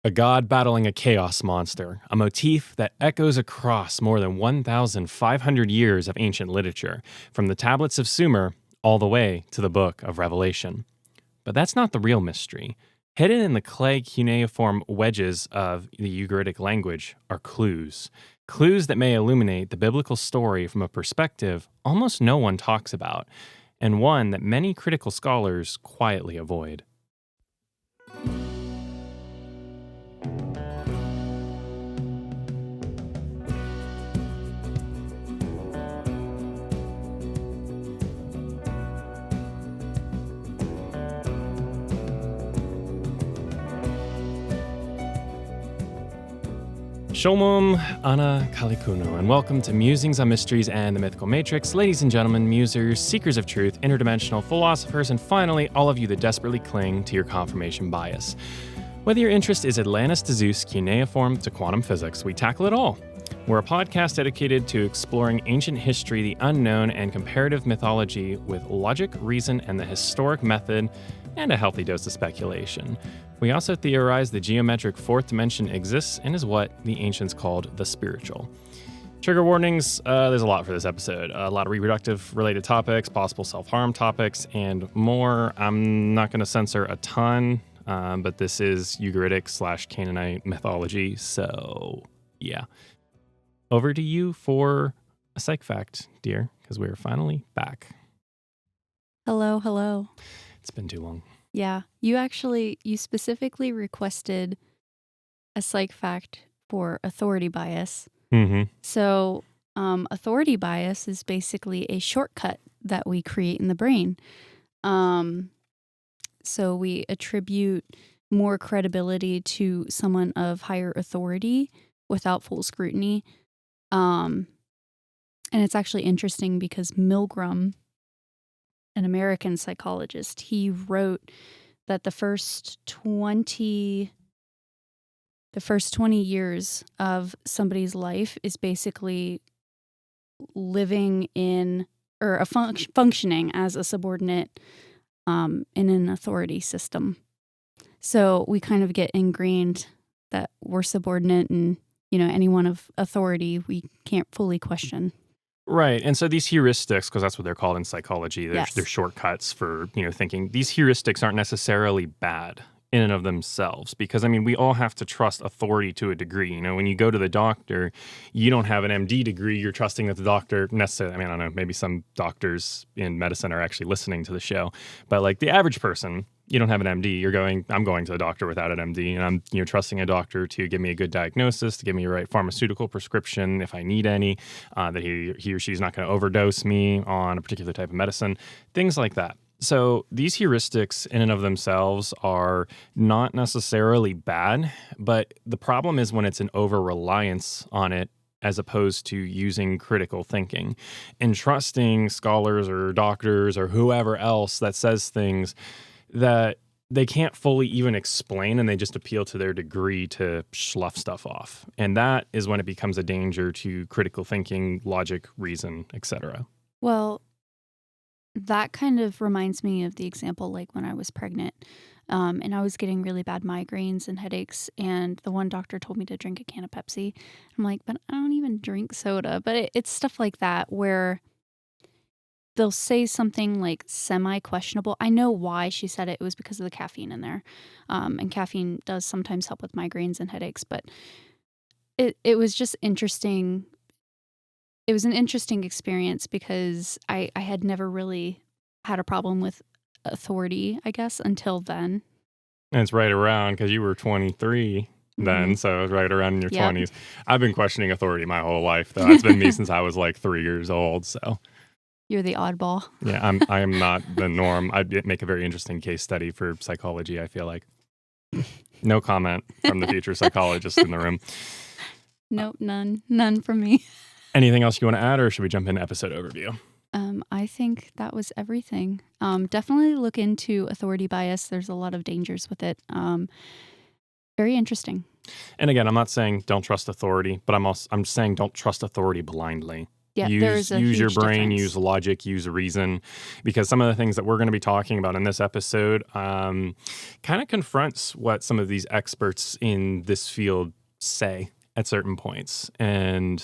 A god battling a chaos monster, a motif that echoes across more than 1,500 years of ancient literature, from the tablets of Sumer all the way to the book of Revelation. But that's not the real mystery. Hidden in the clay cuneiform wedges of the Ugaritic language are clues. Clues that may illuminate the biblical story from a perspective almost no one talks about, and one that many critical scholars quietly avoid. Shalom, Ana Kalikuno, and welcome to Musings on Mysteries and the Mythical Matrix. Ladies and gentlemen, musers, seekers of truth, interdimensional philosophers, and finally, all of you that desperately cling to your confirmation bias. Whether your interest is Atlantis to Zeus, cuneiform to quantum physics, we tackle it all. We're a podcast dedicated to exploring ancient history, the unknown, and comparative mythology with logic, reason, and the historic method, and a healthy dose of speculation. We also theorize the geometric fourth dimension exists and is what the ancients called the spiritual. Trigger warnings, there's a lot for this episode. A lot of reproductive related topics, possible self-harm topics, and more. I'm not going to censor a ton, but this is Ugaritic / Canaanite mythology, so yeah. Over to you for a psych fact, dear, because we're finally back. Hello. It's been too long. Yeah, you specifically requested a psych fact for authority bias. Mm-hmm. So authority bias is basically a shortcut that we create in the brain. So we attribute more credibility to someone of higher authority without full scrutiny. And it's actually interesting because Milgram, an American psychologist, he wrote that the first 20 years of somebody's life is basically living in or functioning as a subordinate in an authority system. So we kind of get ingrained that we're subordinate, and anyone of authority we can't fully question. Right. And so these heuristics, because that's what they're called in psychology, Yes. they're shortcuts for, thinking. These heuristics aren't necessarily bad in and of themselves, because, we all have to trust authority to a degree. When you go to the doctor, you don't have an MD degree. You're trusting that the doctor necessarily, I don't know, maybe some doctors in medicine are actually listening to the show. But like the average person, you don't have an MD. I'm going to the doctor without an MD, and I'm trusting a doctor to give me a good diagnosis, to give me a right pharmaceutical prescription if I need any, that he or she's not going to overdose me on a particular type of medicine, things like that. So these heuristics in and of themselves are not necessarily bad, but the problem is when it's an over-reliance on it as opposed to using critical thinking and trusting scholars or doctors or whoever else that says things that they can't fully even explain, and they just appeal to their degree to slough stuff off. And that is when it becomes a danger to critical thinking, logic, reason, etc. Well, that kind of reminds me of the example like when I was pregnant, and I was getting really bad migraines and headaches, and the one doctor told me to drink a can of Pepsi. I'm like, but I don't even drink soda. But it's stuff like that where they'll say something like semi-questionable. I know why she said it. It was because of the caffeine in there. And caffeine does sometimes help with migraines and headaches. But it was just interesting. It was an interesting experience because I had never really had a problem with authority, I guess, until then. And it's right around, because you were 23 then, so it was right around in your 20s. I've been questioning authority my whole life, though. It's been me since I was like 3 years old, so... You're the oddball. Yeah, I am not the norm. I'd make a very interesting case study for psychology, I feel like. No comment from the future psychologist in the room. Nope, none from me. Anything else you want to add, or should we jump into episode overview? I think that was everything. Definitely look into authority bias. There's a lot of dangers with it. Very interesting. And again, I'm not saying don't trust authority, but I'm saying don't trust authority blindly. Yeah, there is a use your huge brain, difference. use logic, use reason, because some of the things that we're going to be talking about in this episode kind of confronts what some of these experts in this field say at certain points. And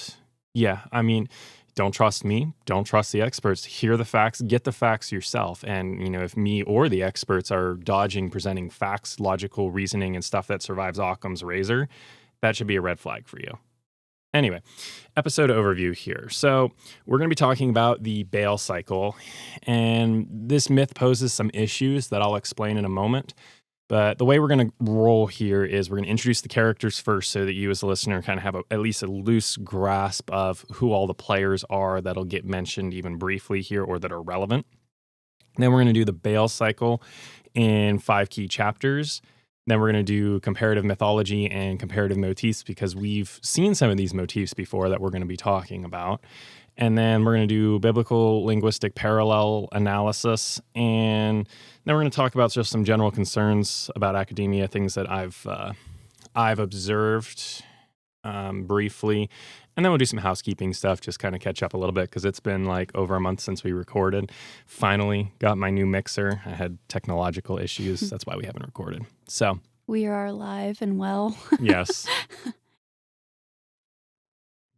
yeah, I mean, don't trust me, don't trust the experts. Hear the facts, get the facts yourself. And, you know, if me or the experts are dodging presenting facts, logical reasoning, and stuff that survives Occam's razor, that should be a red flag for you. Anyway, episode overview here. So we're going to be talking about the Baal Cycle, and this myth poses some issues that I'll explain in a moment. But the way we're going to roll here is we're going to introduce the characters first so that you as a listener kind of have at least a loose grasp of who all the players are that'll get mentioned even briefly here or that are relevant. Then we're going to do the Baal Cycle in 5 key chapters. Then we're going to do comparative mythology and comparative motifs because we've seen some of these motifs before that we're going to be talking about. And then we're going to do biblical linguistic parallel analysis. And then we're going to talk about just some general concerns about academia, things that I've observed briefly. And then we'll do some housekeeping stuff, just kind of catch up a little bit because it's been like over a month since we recorded. Finally got my new mixer. I had technological issues. That's why we haven't recorded. So We are alive and well. yes.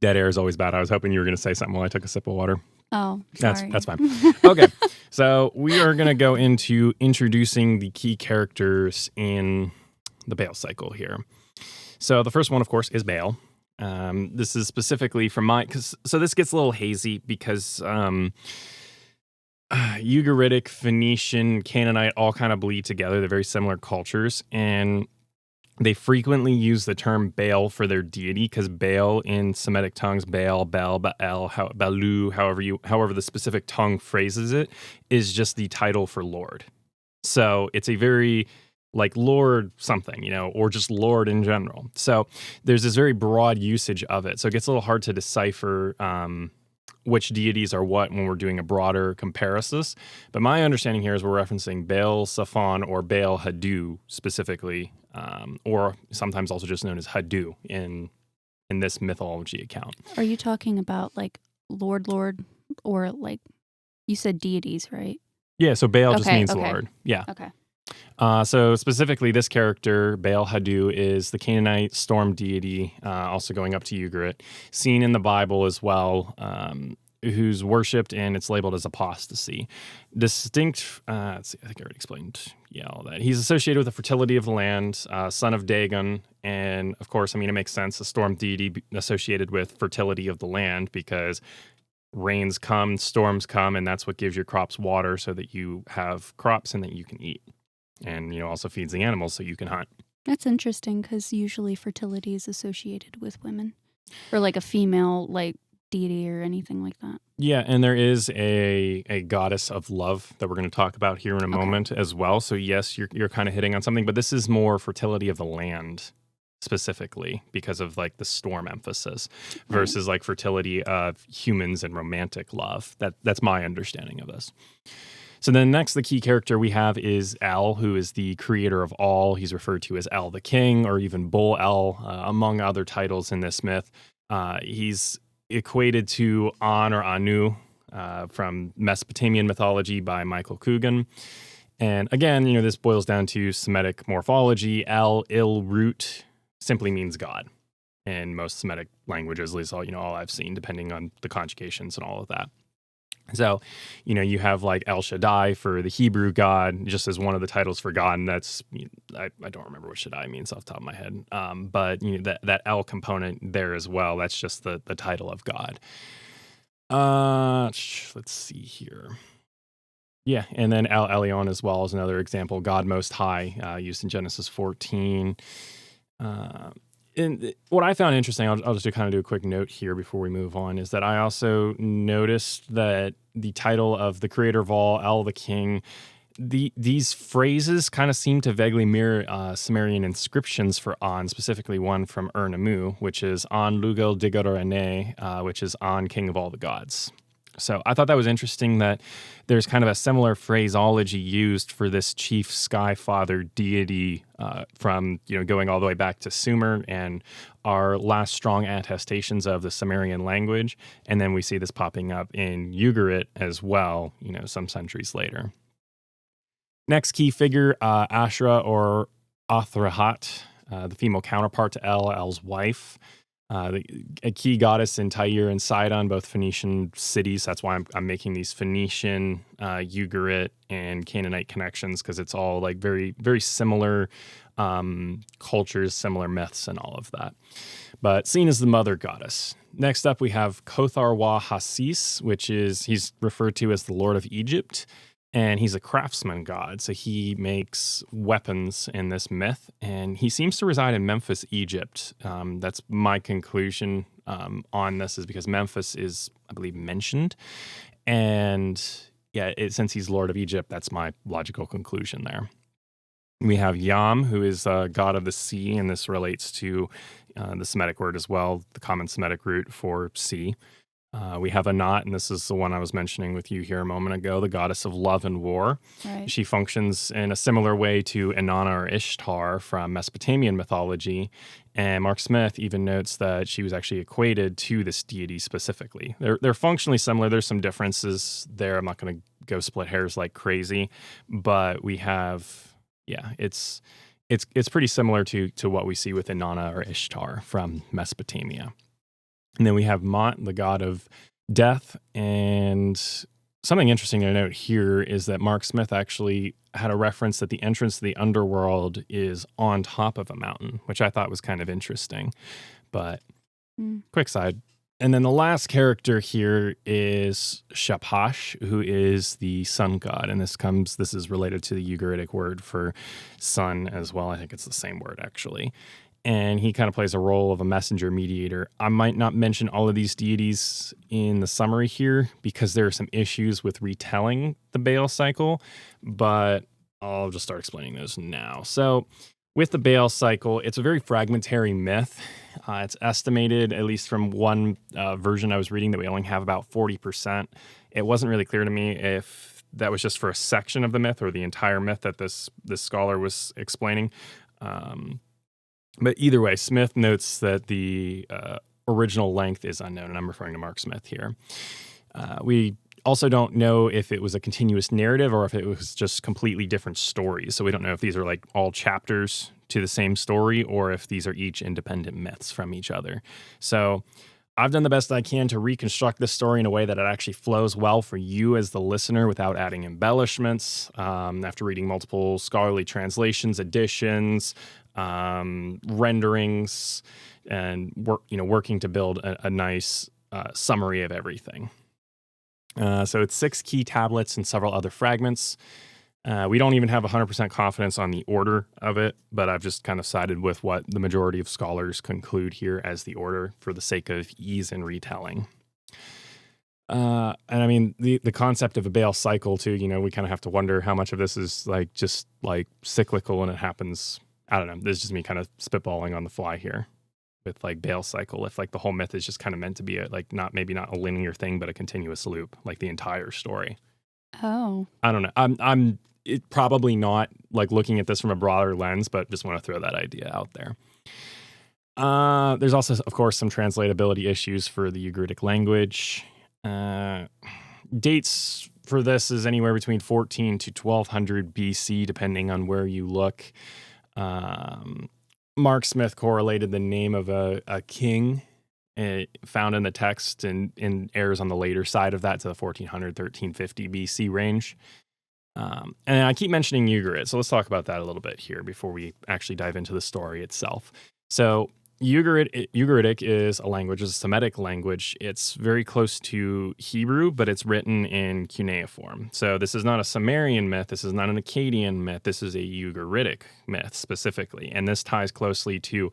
Dead air is always bad. I was hoping you were going to say something while I took a sip of water. Oh, sorry. That's fine. Okay, so we are going to go into introducing the key characters in the Baal Cycle here. So the first one, of course, is Baal. This is specifically from so this gets a little hazy because Ugaritic, Phoenician, Canaanite all kind of bleed together. They're very similar cultures, and they frequently use the term Baal for their deity because Baal in Semitic tongues, Baal, Bel, Baal, Balu, however the specific tongue phrases it, is just the title for Lord. So it's a very like Lord something, you know, or just Lord in general. So there's this very broad usage of it. So it gets a little hard to decipher which deities are what when we're doing a broader comparison. But my understanding here is we're referencing Baal Safan or Baal Hadu specifically, or sometimes also just known as Hadu in this mythology account. Are you talking about like Lord, or like you said deities, right? Yeah, so Baal just means okay. Lord. Yeah. Okay. So specifically, this character, Baal Hadu, is the Canaanite storm deity, also going up to Ugarit, seen in the Bible as well, who's worshipped and it's labeled as apostasy. Distinct, let's see, I think I already explained, all that. He's associated with the fertility of the land, son of Dagon, and of course, I mean, it makes sense, a storm deity associated with fertility of the land because rains come, storms come, and that's what gives your crops water so that you have crops and that you can eat. And, also feeds the animals so you can hunt. That's interesting because usually fertility is associated with women or like a female like deity or anything like that. Yeah, and there is a goddess of love that we're going to talk about here in a moment as well. So yes, you're kind of hitting on something, but this is more fertility of the land specifically because of like the storm emphasis versus like fertility of humans and romantic love. That's my understanding of this. So then next, the key character we have is El, who is the creator of all. He's referred to as El the King or even Bull El, among other titles in this myth. He's equated to An or Anu from Mesopotamian mythology by Michael Coogan. And again, this boils down to Semitic morphology. El, il, root, simply means God in most Semitic languages, at least all I've seen, depending on the conjugations and all of that. So, you have like El Shaddai for the Hebrew God, just as one of the titles for God, and that's, I don't remember what Shaddai means off the top of my head, but that El component there as well, that's just the title of God. Let's see here. Yeah, and then El Elyon as well is another example, God Most High, used in Genesis 14. And what I found interesting, I'll just do a quick note here before we move on, is that I also noticed that the title of the creator of all, El the King, these phrases kind of seem to vaguely mirror Sumerian inscriptions for An, specifically one from Ur-Nammu, which is An Lugel Digarane, which is An, King of all the gods. So I thought that was interesting that there's kind of a similar phraseology used for this chief sky father deity from going all the way back to Sumer and our last strong attestations of the Sumerian language, and then we see this popping up in Ugarit as well, some centuries later. Next key figure, Asherah or Athrahat, the female counterpart to El's wife. A key goddess in Tyre and Sidon, both Phoenician cities. That's why I'm making these Phoenician, Ugarit, and Canaanite connections, because it's all like very, very similar cultures, similar myths, and all of that. But seen as the mother goddess. Next up, we have Kothar-wa-Hasis, he's referred to as the Lord of Egypt. And he's a craftsman god, so he makes weapons in this myth. And he seems to reside in Memphis, Egypt. That's my conclusion on this, is because Memphis is, I believe, mentioned. And yeah, since he's Lord of Egypt, that's my logical conclusion there. We have Yamm, who is god of the sea, and this relates to the Semitic word as well, the common Semitic root for sea. We have Anat, and this is the one I was mentioning with you here a moment ago, the goddess of love and war. Right. She functions in a similar way to Inanna or Ishtar from Mesopotamian mythology, and Mark Smith even notes that she was actually equated to this deity specifically. They're functionally similar. There's some differences there. I'm not going to go split hairs like crazy, but we have, it's pretty similar to what we see with Inanna or Ishtar from Mesopotamia. And then we have Mot, the god of death. And something interesting to note here is that Mark Smith actually had a reference that the entrance to the underworld is on top of a mountain, which I thought was kind of interesting. But quick side. And then the last character here is Shapash, who is the sun god. And this is related to the Ugaritic word for sun as well. I think it's the same word, actually. And he kind of plays a role of a messenger mediator. I might not mention all of these deities in the summary here because there are some issues with retelling the Baal cycle, but I'll just start explaining those now. So with the Baal cycle, it's a very fragmentary myth. It's estimated, at least from one version I was reading, that we only have about 40%. It wasn't really clear to me if that was just for a section of the myth or the entire myth that this scholar was explaining. But either way, Smith notes that the original length is unknown, and I'm referring to Mark Smith here. We also don't know if it was a continuous narrative or if it was just completely different stories. So we don't know if these are like all chapters to the same story or if these are each independent myths from each other. So I've done the best I can to reconstruct this story in a way that it actually flows well for you as the listener without adding embellishments. After reading multiple scholarly translations, editions, renderings, and working to build a nice summary of everything. So it's 6 key tablets and several other fragments. We don't even have 100% confidence on the order of it, but I've just kind of sided with what the majority of scholars conclude here as the order for the sake of ease in retelling. And I mean, the concept of a Baal cycle too, we kind of have to wonder how much of this is just cyclical and it happens. I don't know. This is just me kind of spitballing on the fly here with Baal cycle. If the whole myth is just kind of meant to be not a linear thing, but a continuous loop, like the entire story. Oh, I don't know. I'm probably not looking at this from a broader lens, but just want to throw that idea out there. There's also, of course, some translatability issues for the Ugaritic language. Dates for this is anywhere between 14 to 1200 BC, depending on where you look. Mark Smith correlated the name of a king found in the text and errs on the later side of that to the 1400, 1350 BC range. And I keep mentioning Ugarit, so let's talk about that a little bit here before we actually dive into the story itself. So Ugaritic is a language, it's a Semitic language. It's very close to Hebrew, but it's written in cuneiform. So this is not a Sumerian myth. This is not an Akkadian myth. This is a Ugaritic myth specifically. And this ties closely to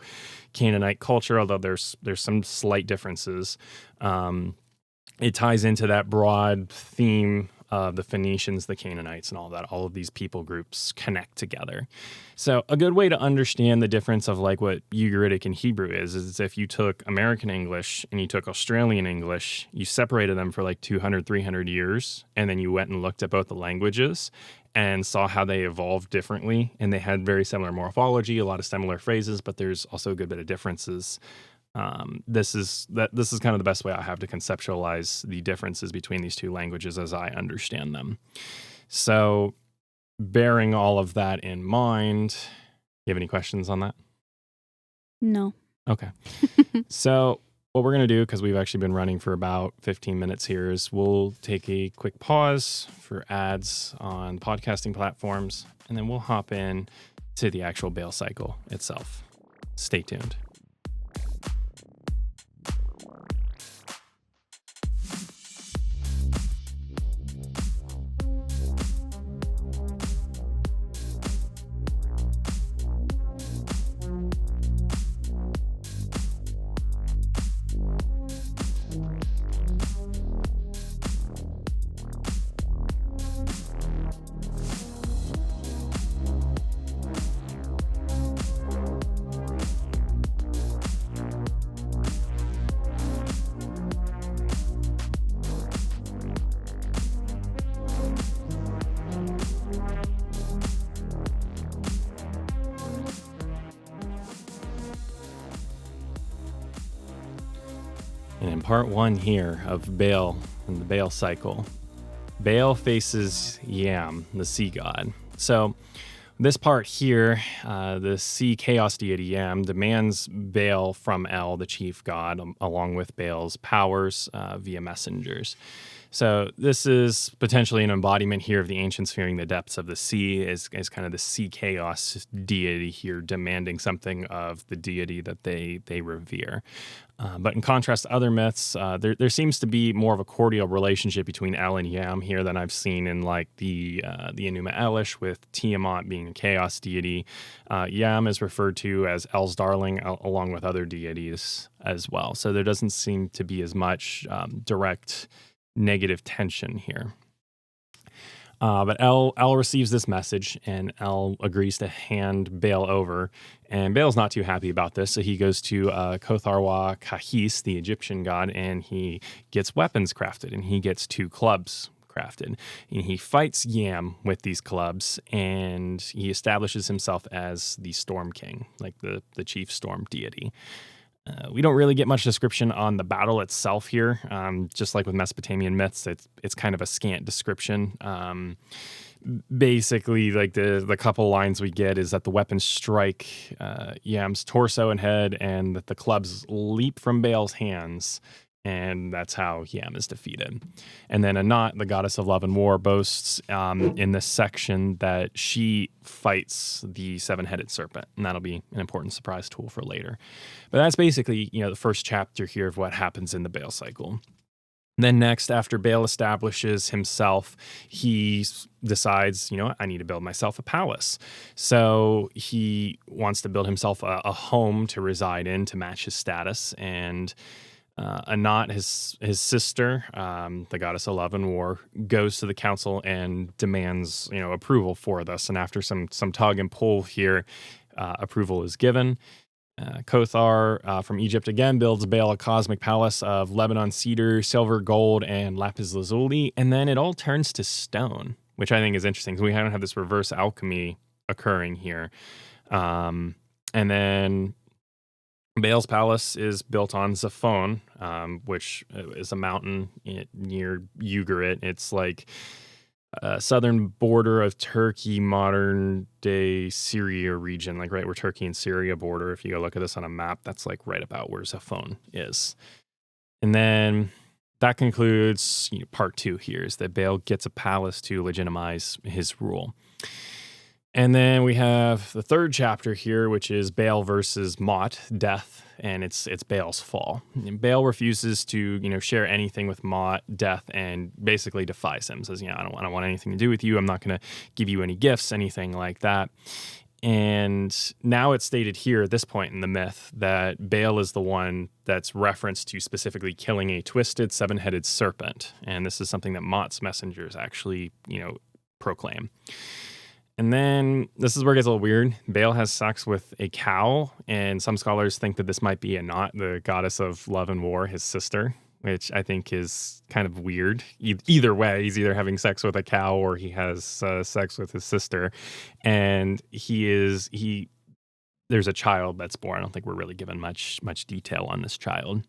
Canaanite culture, although there's some slight differences. It ties into that broad theme of the Phoenicians, the Canaanites, and all that. All of these people groups connect together. So a good way to understand the difference of like what Ugaritic and Hebrew is if you took American English and you took Australian English, you separated them for like 200, 300 years, and then you went and looked at both the languages and saw how they evolved differently. And they had very similar morphology, a lot of similar phrases, but there's also a good bit of differences. This is kind of the best way I have to conceptualize the differences between these two languages as I understand them. So, bearing all of that in mind, you have any questions on that? No. Okay. So, what we're going to do, because we've actually been running for about 15 minutes here, is we'll take a quick pause for ads on podcasting platforms, and then we'll hop in to the actual Baal Cycle itself. Stay tuned. And in part one here of Baal and the Baal Cycle, Baal faces Yamm, the sea god. So this part here, the sea chaos deity Yamm demands Baal from El, the chief god, along with Baal's powers via messengers. So this is potentially an embodiment here of the ancients fearing the depths of the sea as kind of the sea chaos deity here, demanding something of the deity that they revere. But in contrast to other myths, there seems to be more of a cordial relationship between El and Yamm here than I've seen in like the Enuma Elish, with Tiamat being a chaos deity. Yamm is referred to as El's darling, along with other deities as well. So there doesn't seem to be as much direct negative tension here. But El receives this message, and El agrees to hand Baal over. And Baal's not too happy about this, so he goes to Kothar-wa-Hasis, the Egyptian god, and he gets weapons crafted, and he gets 2 clubs crafted. And he fights Yamm with these clubs, and he establishes himself as the Storm King, like the chief storm deity. We don't really get much description on the battle itself here. Just like with Mesopotamian myths, it's kind of a scant description. Basically, like the couple lines we get is that the weapons strike Yamm's torso and head, and that the clubs leap from Baal's hands, and that's how Yamm is defeated. And then Anat, the goddess of love and war, boasts in this section that she fights the 7-headed serpent, and that'll be an important surprise tool for later. But that's basically, the first chapter here of what happens in the Baal cycle. Then next, after Baal establishes himself, he decides, I need to build myself a palace. So he wants to build himself a home to reside in to match his status. And Anat, his sister, the goddess of love and war, goes to the council and demands, approval for this. And after some tug and pull here, approval is given. Kothar from Egypt again builds Baal a cosmic palace of Lebanon cedar, silver, gold, and lapis lazuli, and then it all turns to stone, which I think is interesting because we don't have this reverse alchemy occurring here. And then Baal's palace is built on Zaphon, which is a mountain near Ugarit. It's like southern border of Turkey, modern day Syria region, like right where Turkey and Syria border. If you go look at this on a map, that's like right about where Zaphon is. And then that concludes part 2 here, is that Baal gets a palace to legitimize his rule. And then we have the 3rd chapter here, which is Baal versus Mot, death, and it's Baal's fall. And Baal refuses to, share anything with Mot, death, and basically defies him. Says, I don't want anything to do with you. I'm not going to give you any gifts, anything like that. And now it's stated here at this point in the myth that Baal is the one that's referenced to specifically killing a twisted seven-headed serpent. And this is something that Mot's messengers actually, proclaim. And then this is where it gets a little weird. Baal has sex with a cow, and some scholars think that this might be Anat, the goddess of love and war, his sister, which I think is kind of weird. Either way, he's either having sex with a cow or he has sex with his sister. And there's a child that's born. I don't think we're really given much detail on this child.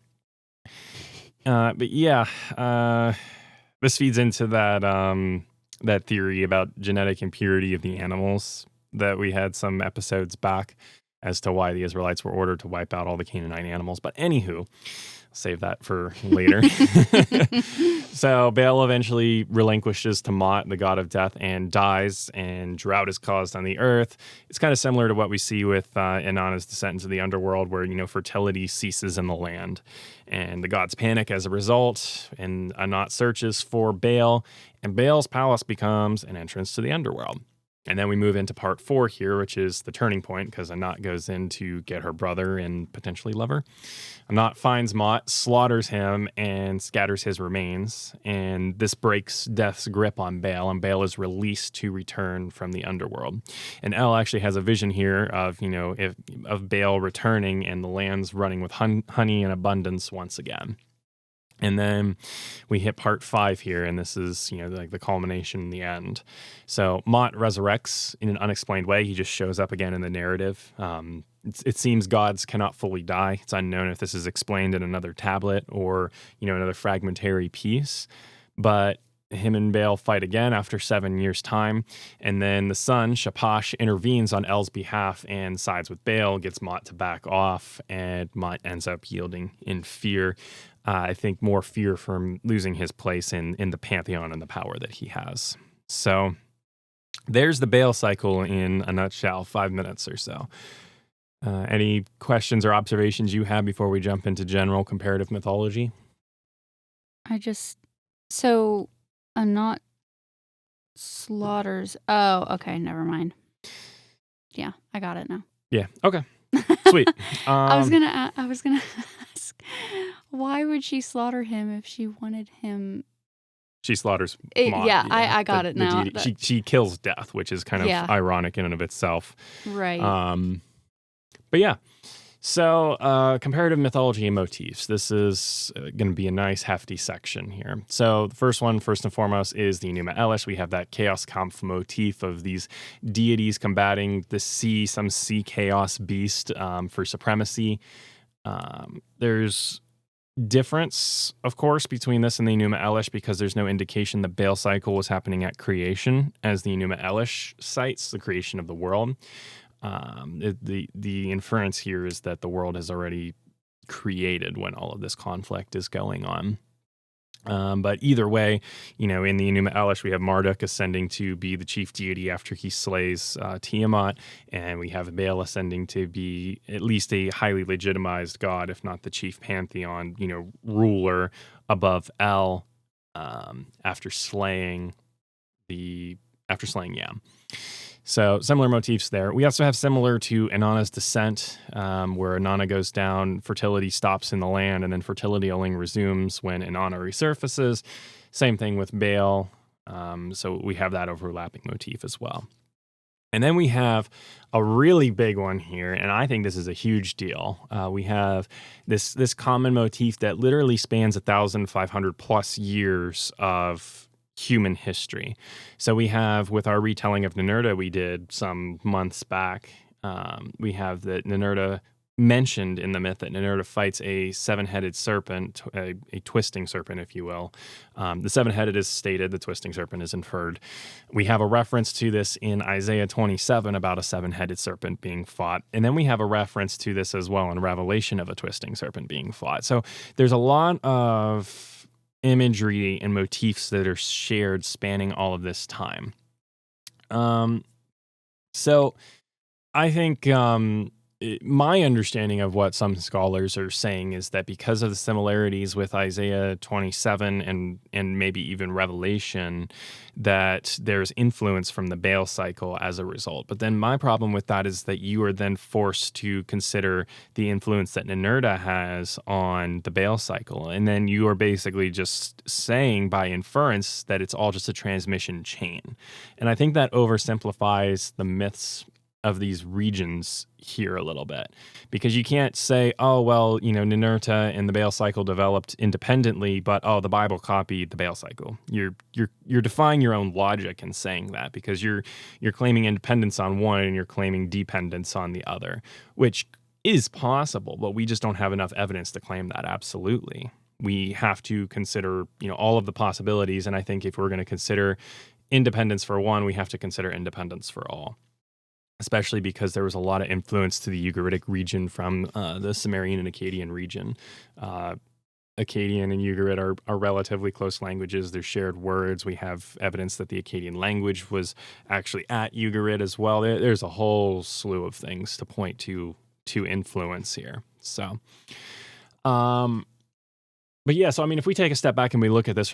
But yeah, this feeds into that theory about genetic impurity of the animals that we had some episodes back as to why the Israelites were ordered to wipe out all the Canaanite animals. But anywho, save that for later. So Baal eventually relinquishes to Mot, the god of death, and dies, and drought is caused on the earth. It's kind of similar to what we see with Inanna's descent into the underworld, where, fertility ceases in the land. And the gods panic as a result, and Anat searches for Baal, and Baal's palace becomes an entrance to the underworld. And then we move into part 4 here, which is the turning point, because Anat goes in to get her brother and potentially lover. Anat finds Mot, slaughters him, and scatters his remains. And this breaks Death's grip on Baal, and Baal is released to return from the underworld. And El actually has a vision here of, of Baal returning and the lands running with honey and abundance once again. And then we hit part 5 here, and this is, like the culmination, the end. So Mot resurrects in an unexplained way. He just shows up again in the narrative. It seems gods cannot fully die. It's unknown if this is explained in another tablet or, another fragmentary piece. But him and Baal fight again after 7 years' time. And then the son, Shapash, intervenes on El's behalf and sides with Baal, gets Mot to back off, and Mot ends up yielding in fear. I think more fear from losing his place in the pantheon and the power that he has. So there's the Baal cycle in a nutshell, 5 minutes or so. Any questions or observations you have before we jump into general comparative mythology? So Anat slaughters. Oh, okay, never mind. Yeah, I got it now. Yeah. Okay. Sweet. I was gonna ask, why would she slaughter him if she wanted him? She slaughters Mot. Yeah, I got it now. She kills Death, which is kind of ironic in and of itself. Right. But yeah. So comparative mythology and motifs. This is going to be a nice hefty section here. So the first one, first and foremost, is the Enuma Elish. We have that Chaos Kampf motif of these deities combating some sea chaos beast for supremacy. There's difference, of course, between this and the Enuma Elish because there's no indication the Baal cycle was happening at creation, as the Enuma Elish cites the creation of the world. The inference here is that the world has already created when all of this conflict is going on. But either way, in the Enuma Elish, we have Marduk ascending to be the chief deity after he slays Tiamat, and we have Baal ascending to be at least a highly legitimized god, if not the chief pantheon, ruler above El after slaying Yamm. So similar motifs there. We also have similar to Inanna's descent, where Inanna goes down, fertility stops in the land, and then fertility only resumes when Inanna resurfaces. Same thing with Baal. So we have that overlapping motif as well. And then we have a really big one here, and I think this is a huge deal. We have this common motif that literally spans 1,500 plus years of human history. So we have, with our retelling of Ninurta we did some months back, we have that Ninurta mentioned in the myth that Ninurta fights a seven-headed serpent, a twisting serpent, if you will. The seven-headed is stated, the twisting serpent is inferred. We have a reference to this in Isaiah 27 about a seven-headed serpent being fought. And then we have a reference to this as well in Revelation of a twisting serpent being fought. So there's a lot of imagery and motifs that are shared spanning all of this time. So I think my understanding of what some scholars are saying is that because of the similarities with Isaiah 27 and maybe even Revelation, that there's influence from the Baal cycle as a result. But then my problem with that is that you are then forced to consider the influence that Ninurta has on the Baal cycle. And then you are basically just saying by inference that it's all just a transmission chain. And I think that oversimplifies the myths of these regions here a little bit, because you can't say, oh, well, Ninurta and the Baal cycle developed independently, but the Bible copied the Baal cycle. You're defying your own logic in saying that, because you're claiming independence on one and you're claiming dependence on the other, which is possible, but we just don't have enough evidence to claim that absolutely. We have to consider, all of the possibilities, and I think if we're going to consider independence for one, we have to consider independence for all. Especially because there was a lot of influence to the Ugaritic region from the Sumerian and Akkadian region. Akkadian and Ugarit are relatively close languages. They're shared words. We have evidence that the Akkadian language was actually at Ugarit as well. There's a whole slew of things to point to influence here. So, but yeah, so I mean, if we take a step back and we look at this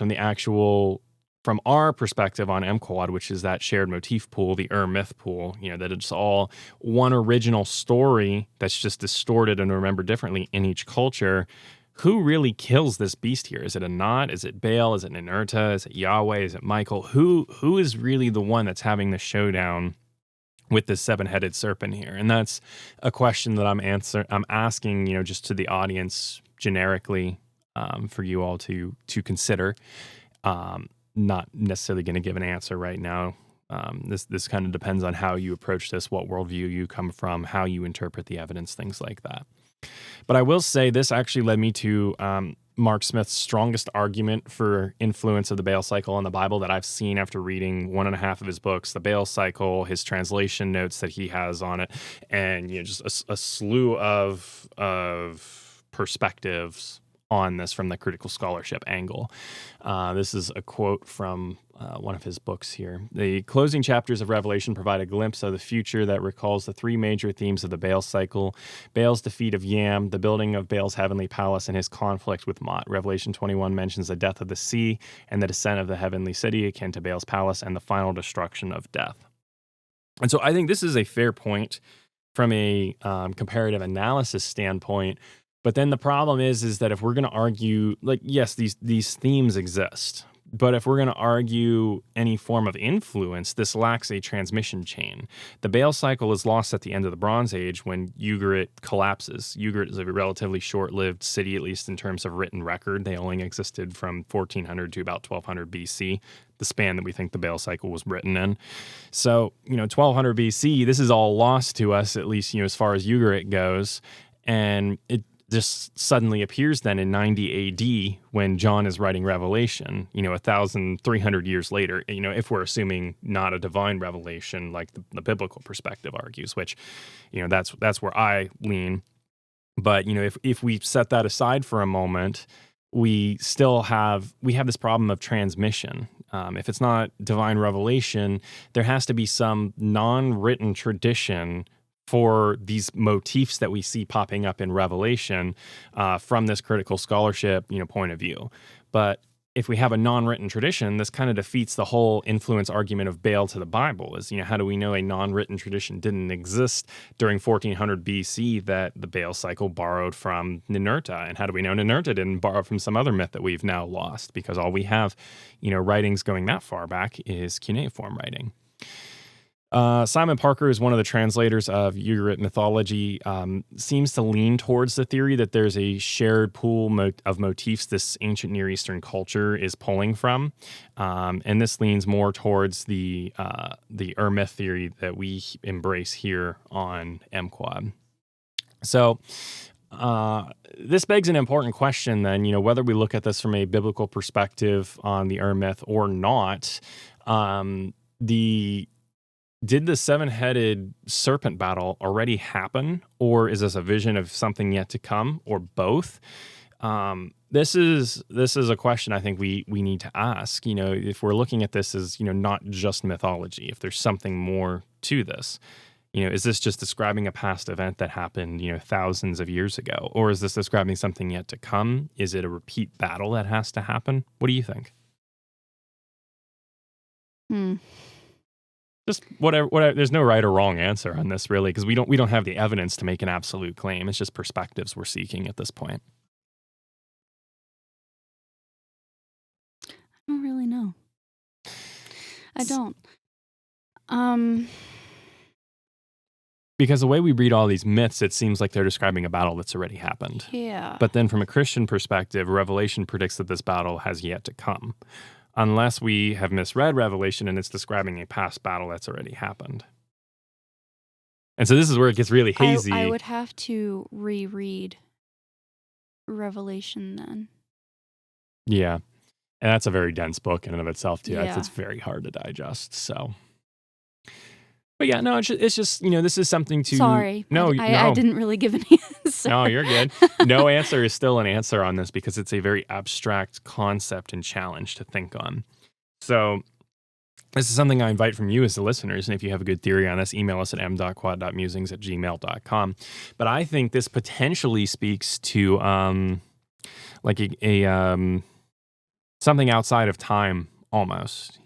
from our perspective on MQuad, which is that shared motif pool, the myth pool, that it's all one original story that's just distorted and remembered differently in each culture. Who really kills this beast here? Is it Anat? Is it Baal? Is it Ninurta? Is it Yahweh? Is it Michael? Who is really the one that's having the showdown with this seven-headed serpent here? And that's a question that I'm asking, just to the audience generically, for you all to consider. Not necessarily going to give an answer right now. This kind of depends on how you approach this, what worldview you come from, how you interpret the evidence, things like that. But I will say this actually led me to Mark Smith's strongest argument for influence of the Baal cycle in the Bible that I've seen after reading 1.5 of his books, the Baal cycle, his translation notes that he has on it, and just a slew of perspectives on this from the critical scholarship angle. This is a quote from one of his books here. The closing chapters of Revelation provide a glimpse of the future that recalls the three major themes of the Baal cycle: Baal's defeat of Yamm, the building of Baal's heavenly palace, and his conflict with Mot. Revelation 21 mentions the death of the sea and the descent of the heavenly city akin to Baal's palace and the final destruction of death. And so I think this is a fair point from a comparative analysis standpoint. But then the problem is that if we're going to argue, yes, these themes exist, but if we're going to argue any form of influence, this lacks a transmission chain. The Baal cycle is lost at the end of the Bronze Age when Ugarit collapses. Ugarit is a relatively short-lived city, at least in terms of written record. They only existed from 1400 to about 1200 BC, the span that we think the Baal cycle was written in. So, 1200 BC, this is all lost to us, at least, as far as Ugarit goes. And it just suddenly appears then in 90 AD when John is writing Revelation, 1,300 years later, if we're assuming not a divine revelation like the biblical perspective argues, which, that's where I lean. But, if we set that aside for a moment, we have this problem of transmission. If it's not divine revelation, there has to be some non-written tradition for these motifs that we see popping up in Revelation from this critical scholarship, point of view. But if we have a non-written tradition, this kind of defeats the whole influence argument of Baal to the Bible. Is, how do we know a non-written tradition didn't exist during 1400 BC that the Baal cycle borrowed from Ninurta? And how do we know Ninurta didn't borrow from some other myth that we've now lost? Because all we have, writings going that far back is cuneiform writing. Simon Parker is one of the translators of Ugarit mythology, seems to lean towards the theory that there's a shared pool of motifs this ancient Near Eastern culture is pulling from. And this leans more towards the myth theory that we embrace here on MQuad. So this begs an important question then, whether we look at this from a biblical perspective on the myth or not. Did the seven-headed serpent battle already happen, or is this a vision of something yet to come, or both? This is a question I think we need to ask. If we're looking at this as not just mythology, if there's something more to this, Is this just describing a past event that happened, thousands of years ago? Or is this describing something yet to come? Is it a repeat battle that has to happen? What do you think? Hmm. Just whatever. There's no right or wrong answer on this, really, because we don't have the evidence to make an absolute claim. It's just perspectives we're seeking at this point. I don't really know. I don't. Um, Because the way we read all these myths, it seems like they're describing a battle that's already happened. yeah. But then from a Christian perspective, Revelation predicts that this battle has yet to come, unless we have misread Revelation and it's describing a past battle that's already happened. And so this is where it gets really hazy. I would have to reread Revelation then. Yeah. And that's a very dense book in and of itself, too. Yeah. It's very hard to digest, so... But yeah, no, it's just, this is something to... Sorry. No, I didn't really give an answer. No, you're good. No answer is still an answer on this because it's a very abstract concept and challenge to think on. So this is something I invite from you as the listeners. And if you have a good theory on this, email us at m.quad.musings@gmail.com. But I think this potentially speaks to like a something outside of time almost,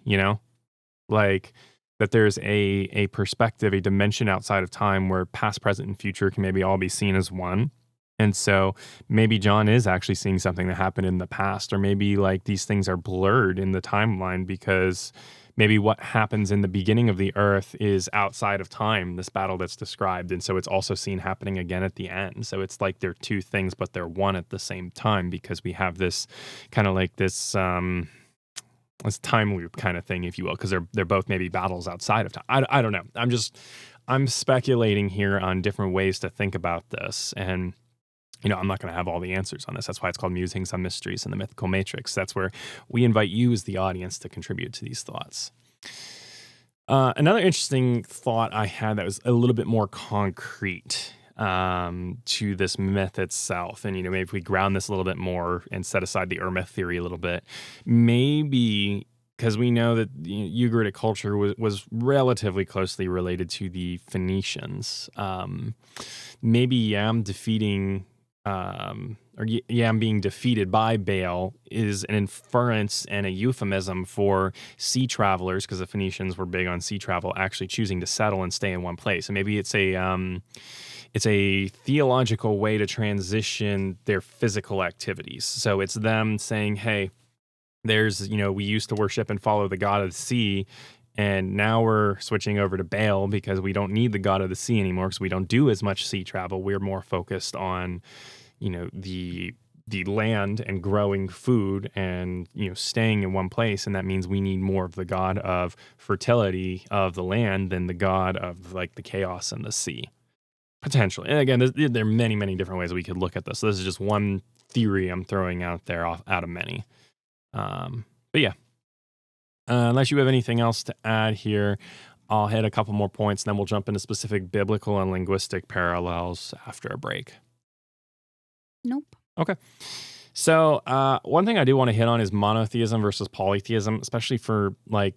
like... that there's a perspective, a dimension outside of time where past, present, and future can maybe all be seen as one. And so maybe John is actually seeing something that happened in the past, or maybe like these things are blurred in the timeline because maybe what happens in the beginning of the earth is outside of time, this battle that's described. And so it's also seen happening again at the end. So it's like they're two things, but they're one at the same time because we have this kind of like this time loop kind of thing, if you will, because they're both maybe battles outside of time. I don't know. I'm speculating here on different ways to think about this, and I'm not going to have all the answers on this. That's why it's called Musings on Mysteries and the Mythical Matrix. That's where we invite you as the audience to contribute to these thoughts. Another interesting thought I had that was a little bit more concrete to this myth itself. And, maybe if we ground this a little bit more and set aside the myth theory a little bit, maybe because we know that Ugaritic culture was relatively closely related to the Phoenicians. Maybe Yamm defeating... or Yamm being defeated by Baal is an inference and a euphemism for sea travelers, because the Phoenicians were big on sea travel, actually choosing to settle and stay in one place. And maybe it's a theological way to transition their physical activities. So it's them saying, hey, there's, we used to worship and follow the god of the sea, and now we're switching over to Baal because we don't need the god of the sea anymore because we don't do as much sea travel. We're more focused on, the land and growing food and, staying in one place. And that means we need more of the god of fertility of the land than the god of like the chaos and the sea. Potentially. And again, there are many, many different ways we could look at this. So this is just one theory I'm throwing out there out of many. But yeah. Unless you have anything else to add here, I'll hit a couple more points, and then we'll jump into specific biblical and linguistic parallels after a break. Nope. Okay. So one thing I do want to hit on is monotheism versus polytheism, especially for like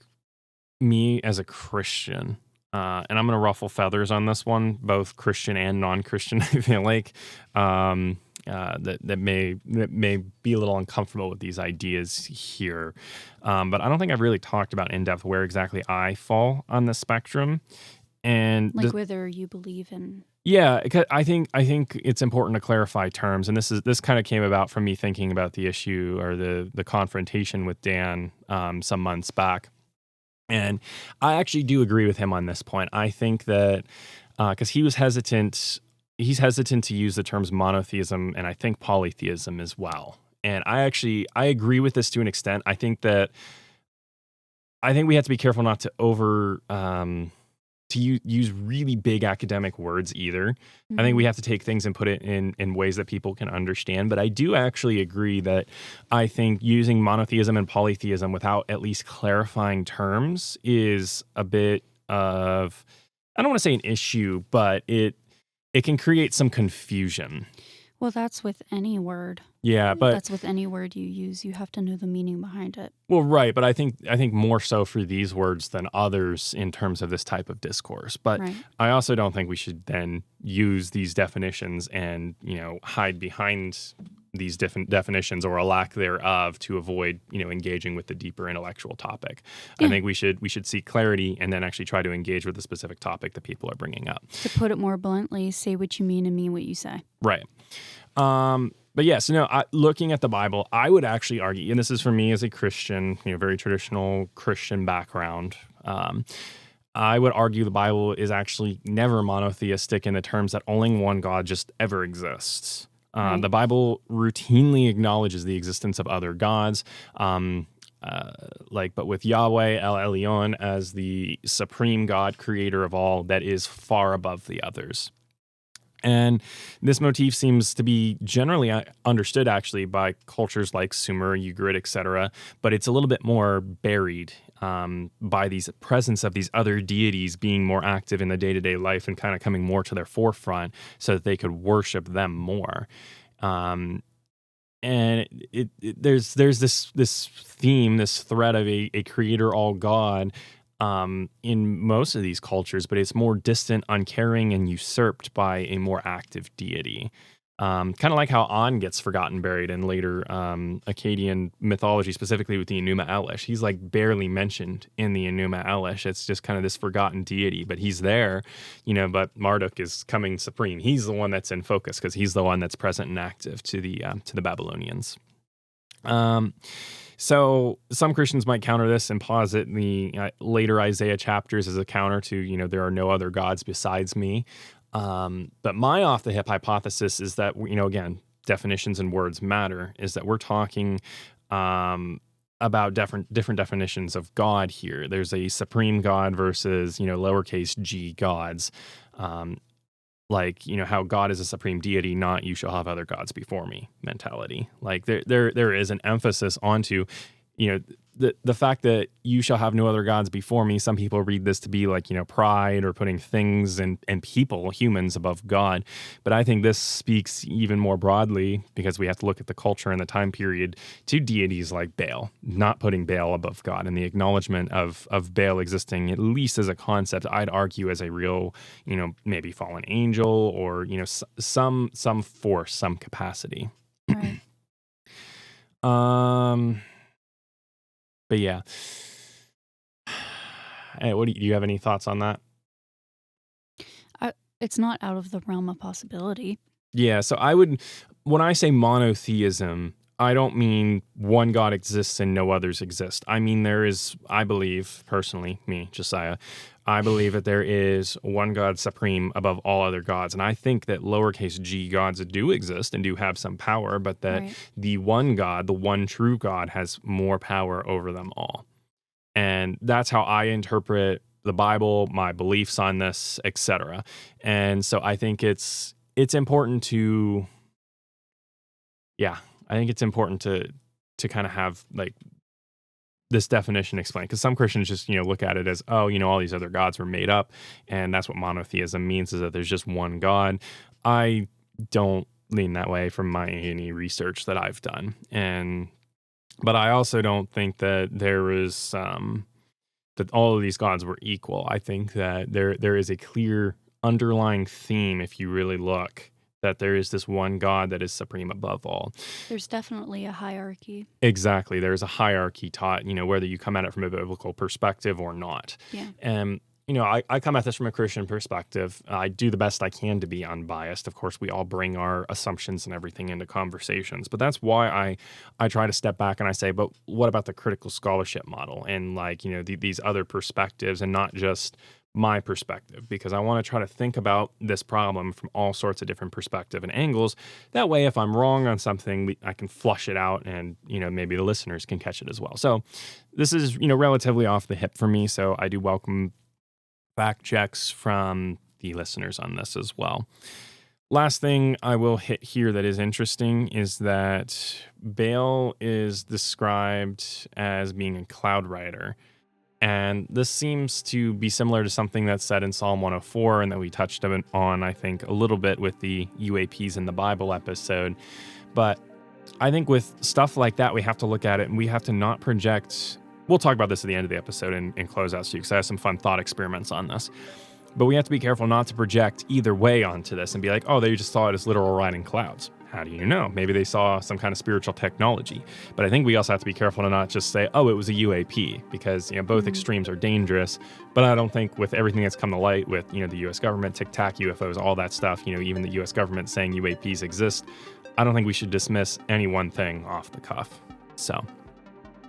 me as a Christian. And I'm going to ruffle feathers on this one, both Christian and non-Christian. I feel like that may be a little uncomfortable with these ideas here, but I don't think I've really talked about in depth where exactly I fall on the spectrum, and like whether you believe in. Yeah, I think it's important to clarify terms, and this kind of came about from me thinking about the issue or the confrontation with Dan some months back. And I actually do agree with him on this point. I think that because he's hesitant to use the terms monotheism and I think polytheism as well. And I agree with this to an extent. I think we have to be careful not to to use really big academic words either. Mm-hmm. I think we have to take things and put it in ways that people can understand. But I do actually agree that I think using monotheism and polytheism without at least clarifying terms is a bit of, I don't want to say an issue, but it can create some confusion. Well, that's with any word. Yeah, but That's with any word you use. You have to know the meaning behind it. well, right, but I think more so for these words than others in terms of this type of discourse. But Right. I also don't think we should then use these definitions and, hide behind these different definitions or a lack thereof to avoid, engaging with the deeper intellectual topic. I Yeah. think we should seek clarity and then actually try to engage with the specific topic that people are bringing up. To put it more bluntly, say what you mean and mean what you say. Right. But yes, looking at the Bible, I would actually argue, and this is for me as a Christian, very traditional Christian background. I would argue the Bible is actually never monotheistic in the terms that only one God just ever exists. Right. The Bible routinely acknowledges the existence of other gods, but with Yahweh El Elyon as the supreme God, creator of all, that is far above the others. And this motif seems to be generally understood actually by cultures like Sumer, Ugarit, etc., but it's a little bit more buried by these presence of these other deities being more active in the day-to-day life and kind of coming more to their forefront so that they could worship them more. And there's this theme, this thread of a creator all God in most of these cultures, but it's more distant, uncaring, and usurped by a more active deity. Kind of like how An gets forgotten, buried in later Akkadian mythology, specifically with the Enuma Elish. He's like barely mentioned in the Enuma Elish. It's just kind of this forgotten deity, but he's there, but Marduk is coming supreme. He's the one that's in focus because he's the one that's present and active to the Babylonians. So some Christians might counter this and posit the later Isaiah chapters as a counter to, there are no other gods besides me. But my off-the-hip hypothesis is that, again, definitions and words matter, is that we're talking about different definitions of God here. There's a supreme God versus, lowercase g gods. How God is a supreme deity, not you shall have other gods before me mentality. Like there is an emphasis onto, the fact that you shall have no other gods before me. Some people read this to be like, pride or putting things and people, humans above God. But I think this speaks even more broadly because we have to look at the culture and the time period to deities like Baal, not putting Baal above God, and the acknowledgement of Baal existing, at least as a concept, I'd argue as a real, maybe fallen angel or, some force, some capacity. Right. But yeah. Hey, do you have any thoughts on that? It's not out of the realm of possibility. Yeah, so when I say monotheism, I don't mean one God exists and no others exist. I mean, I believe, personally, me, Josiah, I believe that there is one God supreme above all other gods. And I think that lowercase g gods do exist and do have some power, but that the one God, the one true God, has more power over them all. And that's how I interpret the Bible, my beliefs on this, etc. And so I think it's important to, to kind of have like this definition explained, because some Christians just, look at it as, all these other gods were made up, and that's what monotheism means, is that there's just one God. I don't lean that way from any research that I've done. But I also don't think that there is, that all of these gods were equal. I think that there is a clear underlying theme, if you really look, that there is this one God that is supreme above all. There's definitely a hierarchy. Exactly. There's a hierarchy taught, whether you come at it from a biblical perspective or not. Yeah. And, I come at this from a Christian perspective. I do the best I can to be unbiased. Of course, we all bring our assumptions and everything into conversations. But that's why I try to step back and I say, but what about the critical scholarship model and these other perspectives and not just my perspective, because I want to try to think about this problem from all sorts of different perspectives and angles. That way, if I'm wrong on something, I can flush it out and, maybe the listeners can catch it as well. So this is, relatively off the hip for me. So I do welcome fact checks from the listeners on this as well. Last thing I will hit here that is interesting is that Baal is described as being a cloud rider. And this seems to be similar to something that's said in Psalm 104 and that we touched on, I think, a little bit with the UAPs in the Bible episode. But I think with stuff like that, we have to look at it and we have to not project. We'll talk about this at the end of the episode in Closeouts too, because I have some fun thought experiments on this. But we have to be careful not to project either way onto this and be like, oh, they just saw it as literal riding clouds. How do you know? Maybe they saw some kind of spiritual technology. But I think we also have to be careful to not just say, oh, it was a UAP, because both extremes are dangerous. But I don't think with everything that's come to light with the U.S. government, Tic Tac, UFOs, all that stuff, even the U.S. government saying UAPs exist, I don't think we should dismiss any one thing off the cuff. So,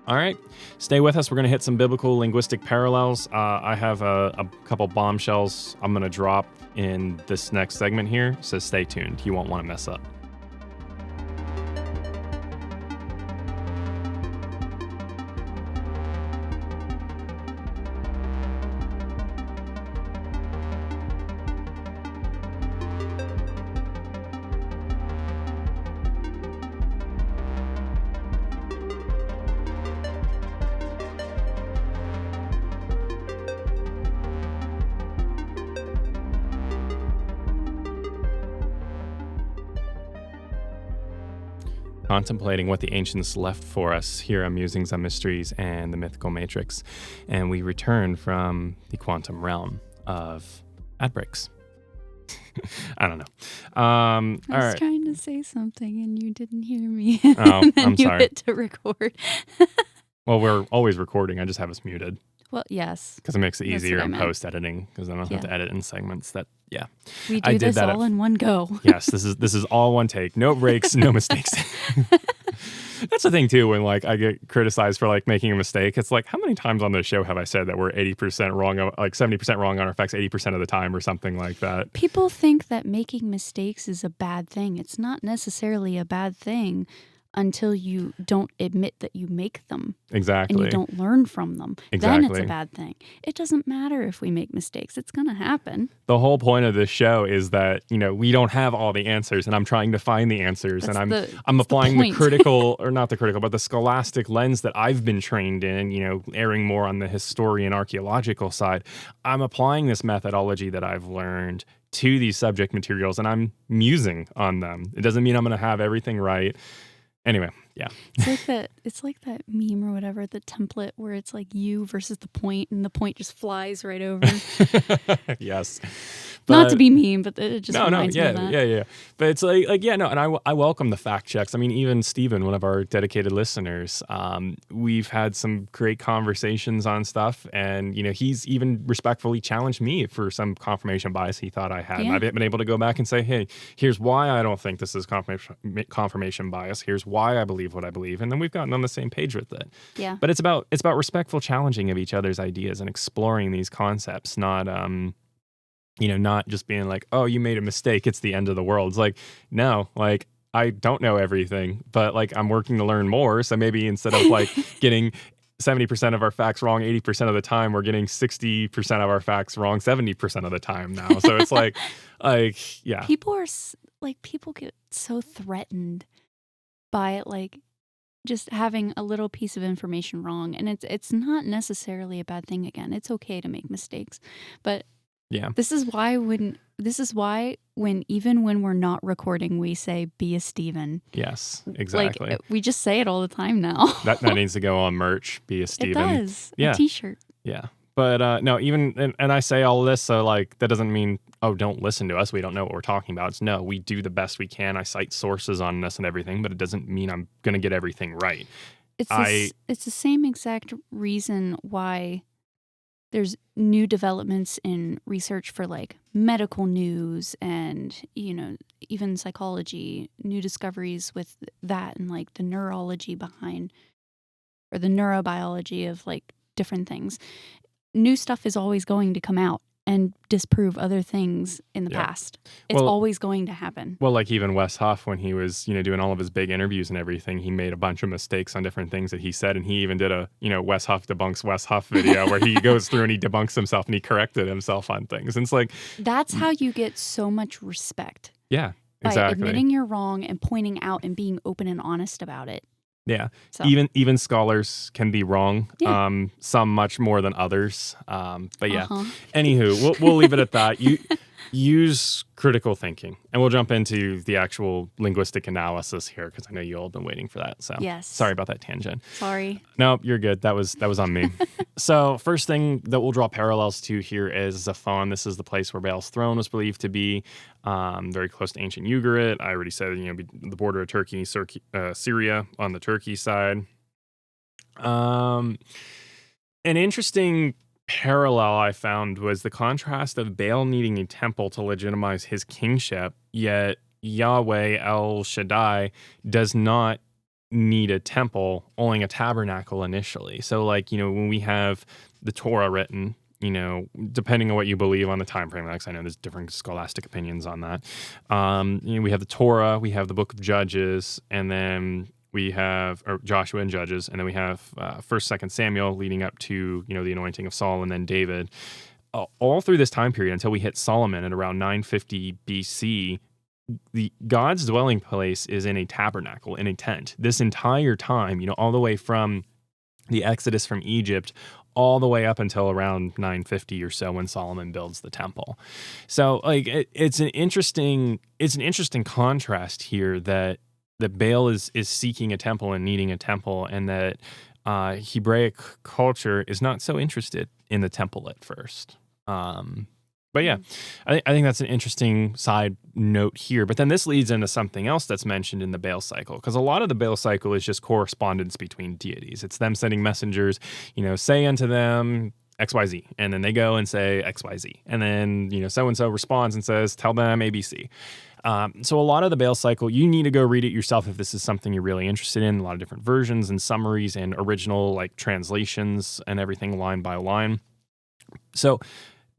all right, stay with us. We're going to hit some biblical linguistic parallels. I have a couple bombshells I'm going to drop in this next segment here, so stay tuned. You won't want to mess up. Contemplating what the ancients left for us here on Musings on Mysteries and the Mythical Matrix. And we return from the quantum realm of ad breaks. I don't know. I was all right. trying to say something and you didn't hear me. Oh, and then I'm you sorry. hit to record. Well, we're always recording. I just have us muted. Well, yes. Because it makes it That's easier what I in meant. post-editing, because I don't have to edit in segments that, We I do did this that all in one go. Yes, this is all one take. No breaks, no mistakes. That's the thing too, when I get criticized for making a mistake. It's like, how many times on the show have I said that we're 80% wrong, 70% wrong on our facts 80% of the time or something like that? People think that making mistakes is a bad thing. It's not necessarily a bad thing until you don't admit that you make them. Exactly. And you don't learn from them. Exactly. Then it's a bad thing. It doesn't matter if we make mistakes. It's going to happen. The whole point of this show is that, we don't have all the answers, and I'm trying to find the answers. That's and the I'm applying the point. critical, or not the critical, but the scholastic lens that I've been trained in, erring more on the historian archaeological side. I'm applying this methodology that I've learned to these subject materials, and I'm musing on them. It doesn't mean I'm going to have everything right. Anyway, yeah. It's like that meme or whatever, the template where it's like you versus the point, and the point just flies right over. Yes. Not to be mean, but it just reminds me of that. Yeah. But it's and I welcome the fact checks. I mean, even Steven, one of our dedicated listeners, we've had some great conversations on stuff, and he's even respectfully challenged me for some confirmation bias he thought I had. Yeah. And I've been able to go back and say, hey, here's why I don't think this is confirmation bias. Here's why I believe what I believe, and then we've gotten on the same page with it. Yeah. But it's about respectful challenging of each other's ideas and exploring these concepts, not not just being like, oh, you made a mistake, it's the end of the world. It's like, no, I don't know everything, but I'm working to learn more. So maybe instead of getting 70% of our facts wrong 80% of the time, we're getting 60% of our facts wrong 70% of the time now. So it's yeah. People get so threatened by just having a little piece of information wrong, and it's not necessarily a bad thing. Again, it's okay to make mistakes, but yeah, this is why when even when we're not recording, we say be a Steven. Yes, exactly. We just say it all the time now. that needs to go on merch. Be a Steven. It does. Yeah. A t-shirt. Yeah. But no, even and I say all this, so that doesn't mean, oh, don't listen to us, we don't know what we're talking about. It's no, we do the best we can. I cite sources on this and everything, but it doesn't mean I'm going to get everything right. It's the same exact reason why there's new developments in research for medical news and even psychology, new discoveries with that, and the neurology behind, or the neurobiology of different things. New stuff is always going to come out and disprove other things in the past. It's always going to happen. Well, even Wes Huff, when he was, doing all of his big interviews and everything, he made a bunch of mistakes on different things that he said. And he even did a, Wes Huff debunks Wes Huff video where he goes through and he debunks himself and he corrected himself on things. And it's that's how you get so much respect. Yeah, by exactly. admitting you're wrong and pointing out and being open and honest about it. Yeah. So. Even scholars can be wrong. Yeah. Some much more than others. But yeah. Anywho, we'll leave it at that. use critical thinking, and we'll jump into the actual linguistic analysis here because I know you all have been waiting for that. So Yes. sorry about that tangent. Sorry. No, you're good. That was on me. So first thing that we'll draw parallels to here is Zaphon. This is the place where Baal's throne was believed to be, very close to ancient Ugarit. I already said, the border of Turkey, Syria on the Turkey side. An interesting parallel I found was the contrast of Baal needing a temple to legitimize his kingship, yet Yahweh El Shaddai does not need a temple, only a tabernacle initially. So when we have the Torah written, depending on what you believe on the time frame, because I know there's different scholastic opinions on that. We have the Torah, we have the book of Judges, and then we have Joshua and Judges, and then we have 1st, 2nd Samuel leading up to the anointing of Saul and then David. All through this time period until we hit Solomon at around 950 BC, God's dwelling place is in a tabernacle, in a tent. This entire time, all the way from the Exodus from Egypt all the way up until around 950 or so when Solomon builds the temple. So it's an interesting contrast here that Baal is seeking a temple and needing a temple, and that Hebraic culture is not so interested in the temple at first. But yeah, I think that's an interesting side note here. But then this leads into something else that's mentioned in the Baal cycle, because a lot of the Baal cycle is just correspondence between deities. It's them sending messengers, say unto them XYZ, and then they go and say XYZ, and then so-and-so responds and says, tell them ABC. So a lot of the Baal cycle, you need to go read it yourself if this is something you're really interested in. A lot of different versions and summaries and original translations and everything line by line. So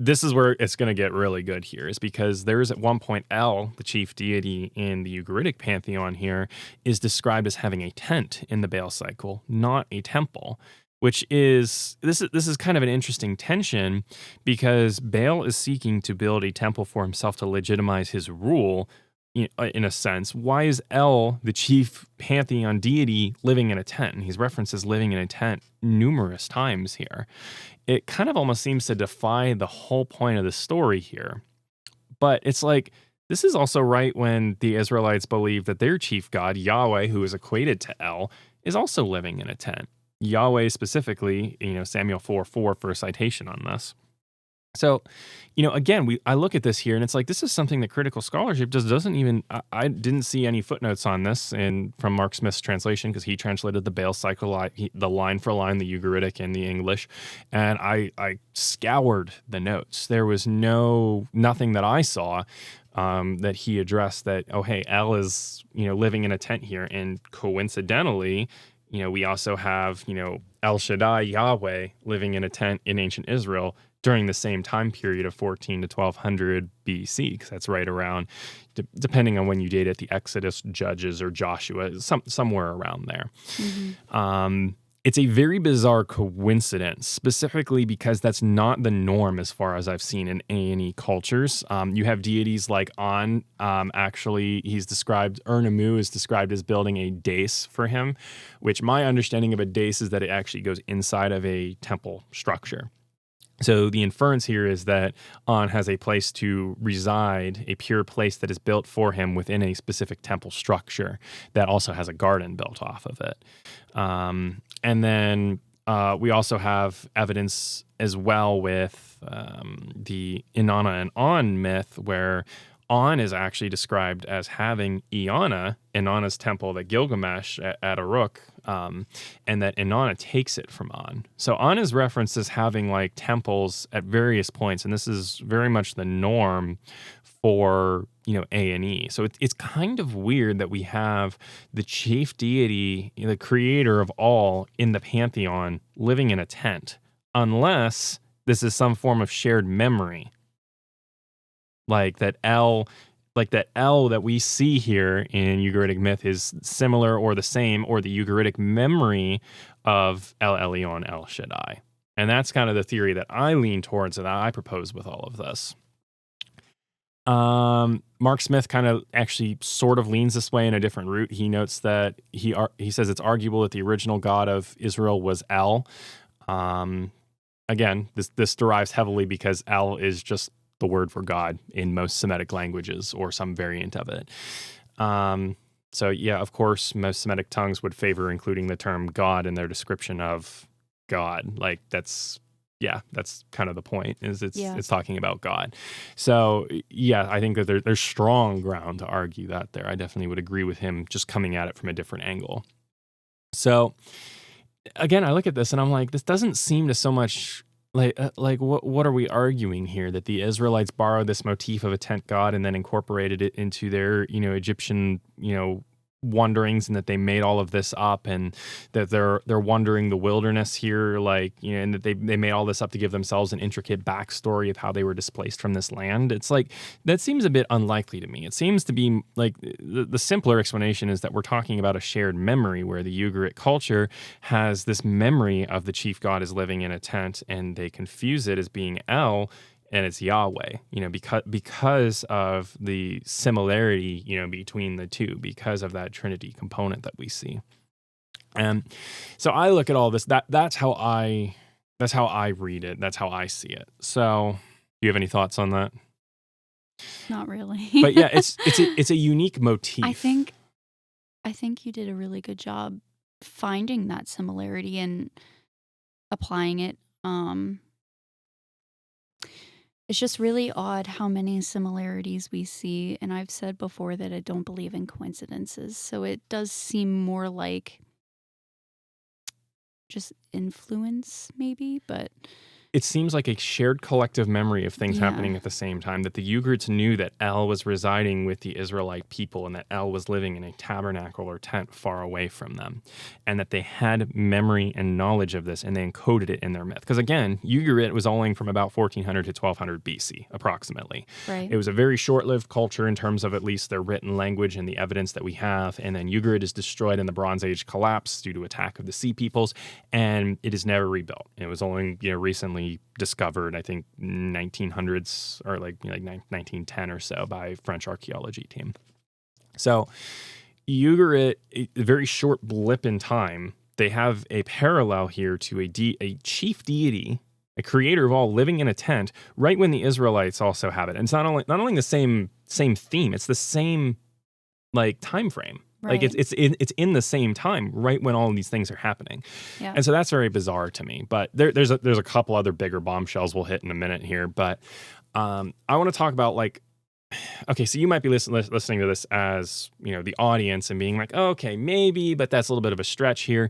this is where it's going to get really good here, is because there's at one point El, the chief deity in the Ugaritic pantheon here, is described as having a tent in the Baal cycle, not a temple, which is this is kind of an interesting tension, because Baal is seeking to build a temple for himself to legitimize his rule. In a sense, why is El, the chief pantheon deity, living in a tent? And he's referenced as living in a tent numerous times here. It kind of almost seems to defy the whole point of the story here. But it's this is also right when the Israelites believe that their chief god, Yahweh, who is equated to El, is also living in a tent. Yahweh specifically, Samuel 4:4 for a citation on this. So, again, I look at this here and it's this is something that critical scholarship just doesn't even, I didn't see any footnotes on this from Mark Smith's translation, because he translated the Baal cycle, the line for line, the Ugaritic and the English, and I scoured the notes. There was nothing that I saw that he addressed that, oh, hey, El is, living in a tent here. And coincidentally, we also have, El Shaddai, Yahweh, living in a tent in ancient Israel during the same time period of 14 to 1200 BC, because that's right around, depending on when you date it, the Exodus, Judges, or Joshua, somewhere around there. Mm-hmm. It's a very bizarre coincidence, specifically because that's not the norm as far as I've seen in A&E cultures. You have deities like An. Actually, Ur-Nammu is described as building a dais for him, which my understanding of a dais is that it actually goes inside of a temple structure. So the inference here is that An has a place to reside, a pure place that is built for him within a specific temple structure that also has a garden built off of it. And then we also have evidence as well with the Inanna and An myth, where An is actually described as having Inanna's temple that Gilgamesh at Uruk, and that Inanna takes it from An. So An is referenced as having temples at various points, and this is very much the norm for A&E. So it's kind of weird that we have the chief deity, the creator of all in the pantheon, living in a tent, unless this is some form of shared memory. That El that we see here in Ugaritic myth is similar or the same, or the Ugaritic memory of El Elyon, El Shaddai. And that's kind of the theory that I lean towards and I propose with all of this. Mark Smith kind of actually sort of leans this way in a different route. He notes that he says it's arguable that the original god of Israel was El. Again, this derives heavily because El is just the word for God in most Semitic languages or some variant of it. So yeah, of course, most Semitic tongues would favor including the term God in their description of God. Like that's kind of the point, is Yeah. it's talking about God. So yeah, I think that there's strong ground to argue that there. I definitely would agree with him just coming at it from a different angle. So again, I look at this and I'm like, this doesn't seem to so much like what are we arguing here? That the Israelites borrowed this motif of a tent god and then incorporated it into their, Egyptian, wanderings, and that they made all of this up, and that they're wandering the wilderness here, and that they made all this up to give themselves an intricate backstory of how they were displaced from this land. It's like, that seems a bit unlikely to me. It seems to be like the simpler explanation is that we're talking about a shared memory where the Ugarit culture has this memory of the chief god is living in a tent, and they confuse it as being El, and it's Yahweh, because of the similarity, between the two, because of that Trinity component that we see. And so I look at all this, that's how I read it. That's how I see it. So do you have any thoughts on that? Not really. But yeah, it's a unique motif. I think you did a really good job finding that similarity and applying it. It's just really odd how many similarities we see, and I've said before that I don't believe in coincidences, so it does seem more like just influence, maybe, but it seems like a shared collective memory of things Yeah. happening at the same time, that the Ugarites knew that El was residing with the Israelite people, and that El was living in a tabernacle or tent far away from them, and that they had memory and knowledge of this, and they encoded it in their myth. Because again, Ugarit was only from about 1400 to 1200 BC, approximately. right. It was a very short-lived culture in terms of at least their written language and the evidence that we have, and then Ugarit is destroyed in the Bronze Age collapse due to attack of the Sea Peoples, and it is never rebuilt. It was only recently discovered, I think 1900s or like 1910 or so, by French archaeology team. So Ugarit, a very short blip in time, they have a parallel here to a chief deity, a creator of all, living in a tent right when the Israelites also have it. And it's not only the same theme, it's the same time frame. Right. Like it's in the same time, right when all of these things are happening. Yeah. And so that's very bizarre to me. But there's a couple other bigger bombshells we'll hit in a minute here. But I want to talk about okay, so you might be listening to this as, the audience and being like, oh, okay, maybe, but that's a little bit of a stretch here.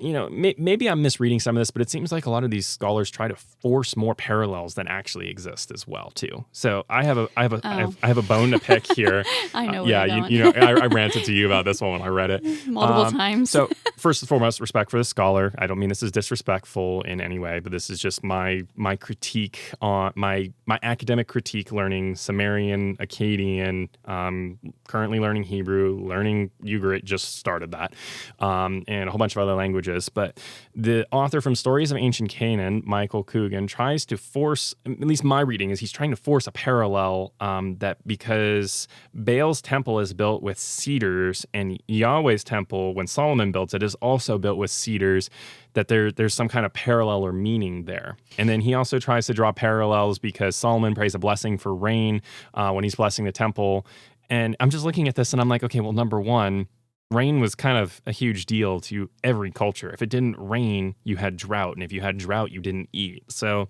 Maybe I'm misreading some of this, but it seems like a lot of these scholars try to force more parallels than actually exist as well, too. So I have a bone to pick here. I know. Yeah, I ranted to you about this one when I read it multiple times. So first and foremost, respect for the scholar. I don't mean this is disrespectful in any way, but this is just my critique on my academic critique, learning Sumerian, Akkadian, currently learning Hebrew, learning Ugarit, just started that, and a whole bunch of other languages. But the author from Stories of Ancient Canaan, Michael Coogan, tries to force, at least my reading is he's trying to force a parallel, that because Baal's temple is built with cedars and Yahweh's temple, when Solomon built it, is also built with cedars, that there's some kind of parallel or meaning there. And then he also tries to draw parallels because Solomon prays a blessing for rain when he's blessing the temple. And I'm just looking at this and I'm like, okay, well, number one, rain was kind of a huge deal to every culture. If it didn't rain, you had drought. And if you had drought, you didn't eat. So,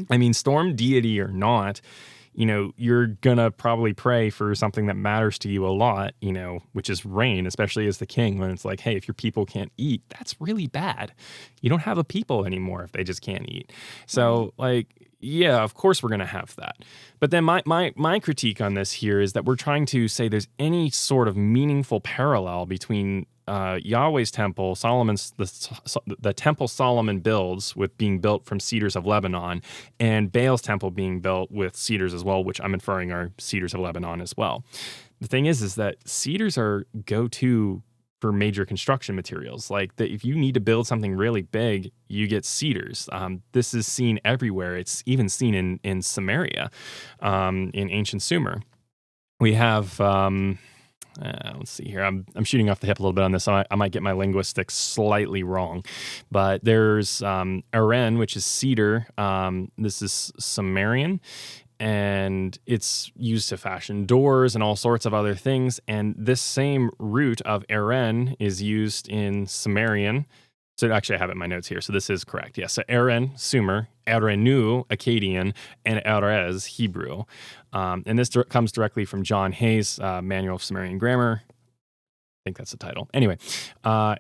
I mean, storm deity or not, you're going to probably pray for something that matters to you a lot, which is rain, especially as the king, when it's like, hey, if your people can't eat, that's really bad. You don't have a people anymore if they just can't eat. So, yeah, of course we're going to have that. But then my critique on this here is that we're trying to say there's any sort of meaningful parallel between Yahweh's temple, the temple Solomon builds with being built from cedars of Lebanon, and Baal's temple being built with cedars as well, which I'm inferring are cedars of Lebanon as well. The thing is that cedars are go-to for major construction materials. If you need to build something really big, you get cedars. This is seen everywhere. It's even seen in Samaria, in ancient Sumer. We have let's see here. I'm shooting off the hip a little bit on this. So I might get my linguistics slightly wrong, but there's Aren, which is cedar. This is Sumerian, and it's used to fashion doors and all sorts of other things. And this same root of Aren is used in Sumerian. So actually, I have it in my notes here. So this is correct. Yes. So Aren, Sumer, Arenu, Akkadian, and Erez, Hebrew. And this comes directly from John Hayes' Manual of Sumerian Grammar. I think that's the title. Anyway,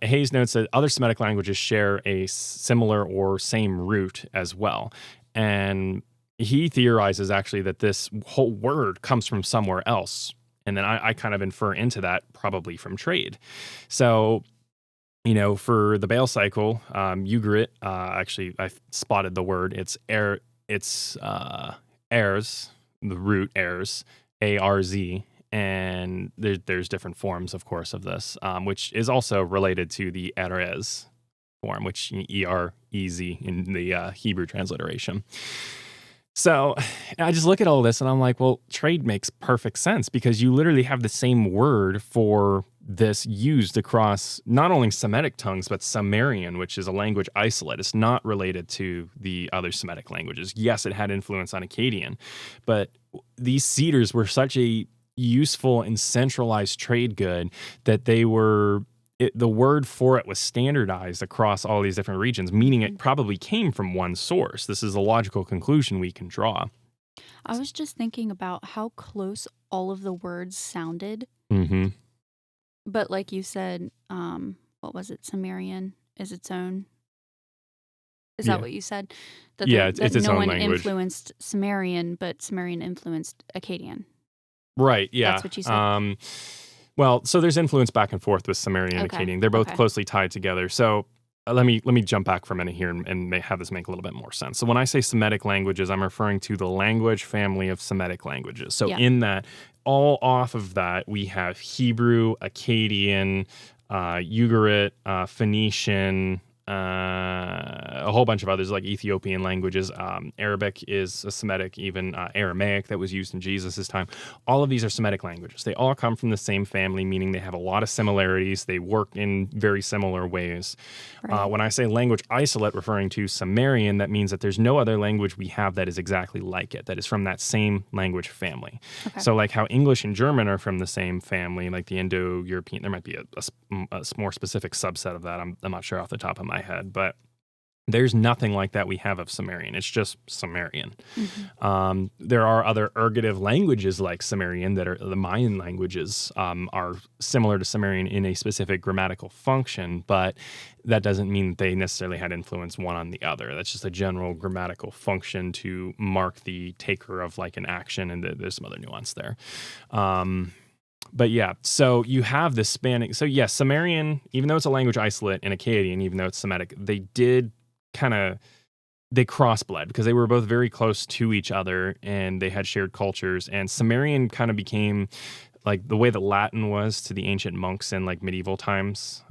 Hayes notes that other Semitic languages share a similar or same root as well. And he theorizes actually that this whole word comes from somewhere else. And then I kind of infer into that probably from trade. So, you know, for the Baal Cycle, Ugarit, actually I spotted the word. It's Arz, the root Arz, A-R-Z. And there's different forms, of course, of this, which is also related to the Erez form, which E-R-E-Z in the Hebrew transliteration. So I just look at all this and I'm like, well, trade makes perfect sense because you literally have the same word for this used across not only Semitic tongues, but Sumerian, which is a language isolate. It's not related to the other Semitic languages. Yes, it had influence on Akkadian, but these cedars were such a useful and centralized trade good that they were... the word for it was standardized across all these different regions, meaning it probably came from one source. This is a logical conclusion we can draw. I was just thinking about how close all of the words sounded. Mm-hmm. But like you said, what was it? Sumerian is its own. Is that what you said? That it's its no own one language. Influenced Sumerian, but Sumerian influenced Akkadian. Right, yeah. That's what you said? Well, so there's influence back and forth with Sumerian and Akkadian. They're both closely tied together. So let me jump back for a minute here and have this make a little bit more sense. So when I say Semitic languages, I'm referring to the language family of Semitic languages. So in that, all off of that, we have Hebrew, Akkadian, Ugarit, Phoenician, a whole bunch of others like Ethiopian languages. Arabic is a Semitic, even Aramaic that was used in Jesus' time. All of these are Semitic languages. They all come from the same family, meaning they have a lot of similarities. They work in very similar ways. Right. When I say language isolate, referring to Sumerian, that means that there's no other language we have that is exactly like it, that is from that same language family. Okay. So like how English and German are from the same family, like the Indo-European, there might be a more specific subset of that. I'm not sure off the top of my head, but there's nothing like that we have of Sumerian. It's just Sumerian. Mm-hmm. There are other ergative languages like Sumerian that are the Mayan languages, are similar to Sumerian in a specific grammatical function, but that doesn't mean that they necessarily had influence one on the other. That's just a general grammatical function to mark the taker of like an action, and there's some other nuance there. But yeah, so you have this spanning. So yes, Sumerian, even though it's a language isolate, and Akkadian, even though it's Semitic, they crossbled because they were both very close to each other and they had shared cultures. And Sumerian kind of became like the way that Latin was to the ancient monks in like medieval times,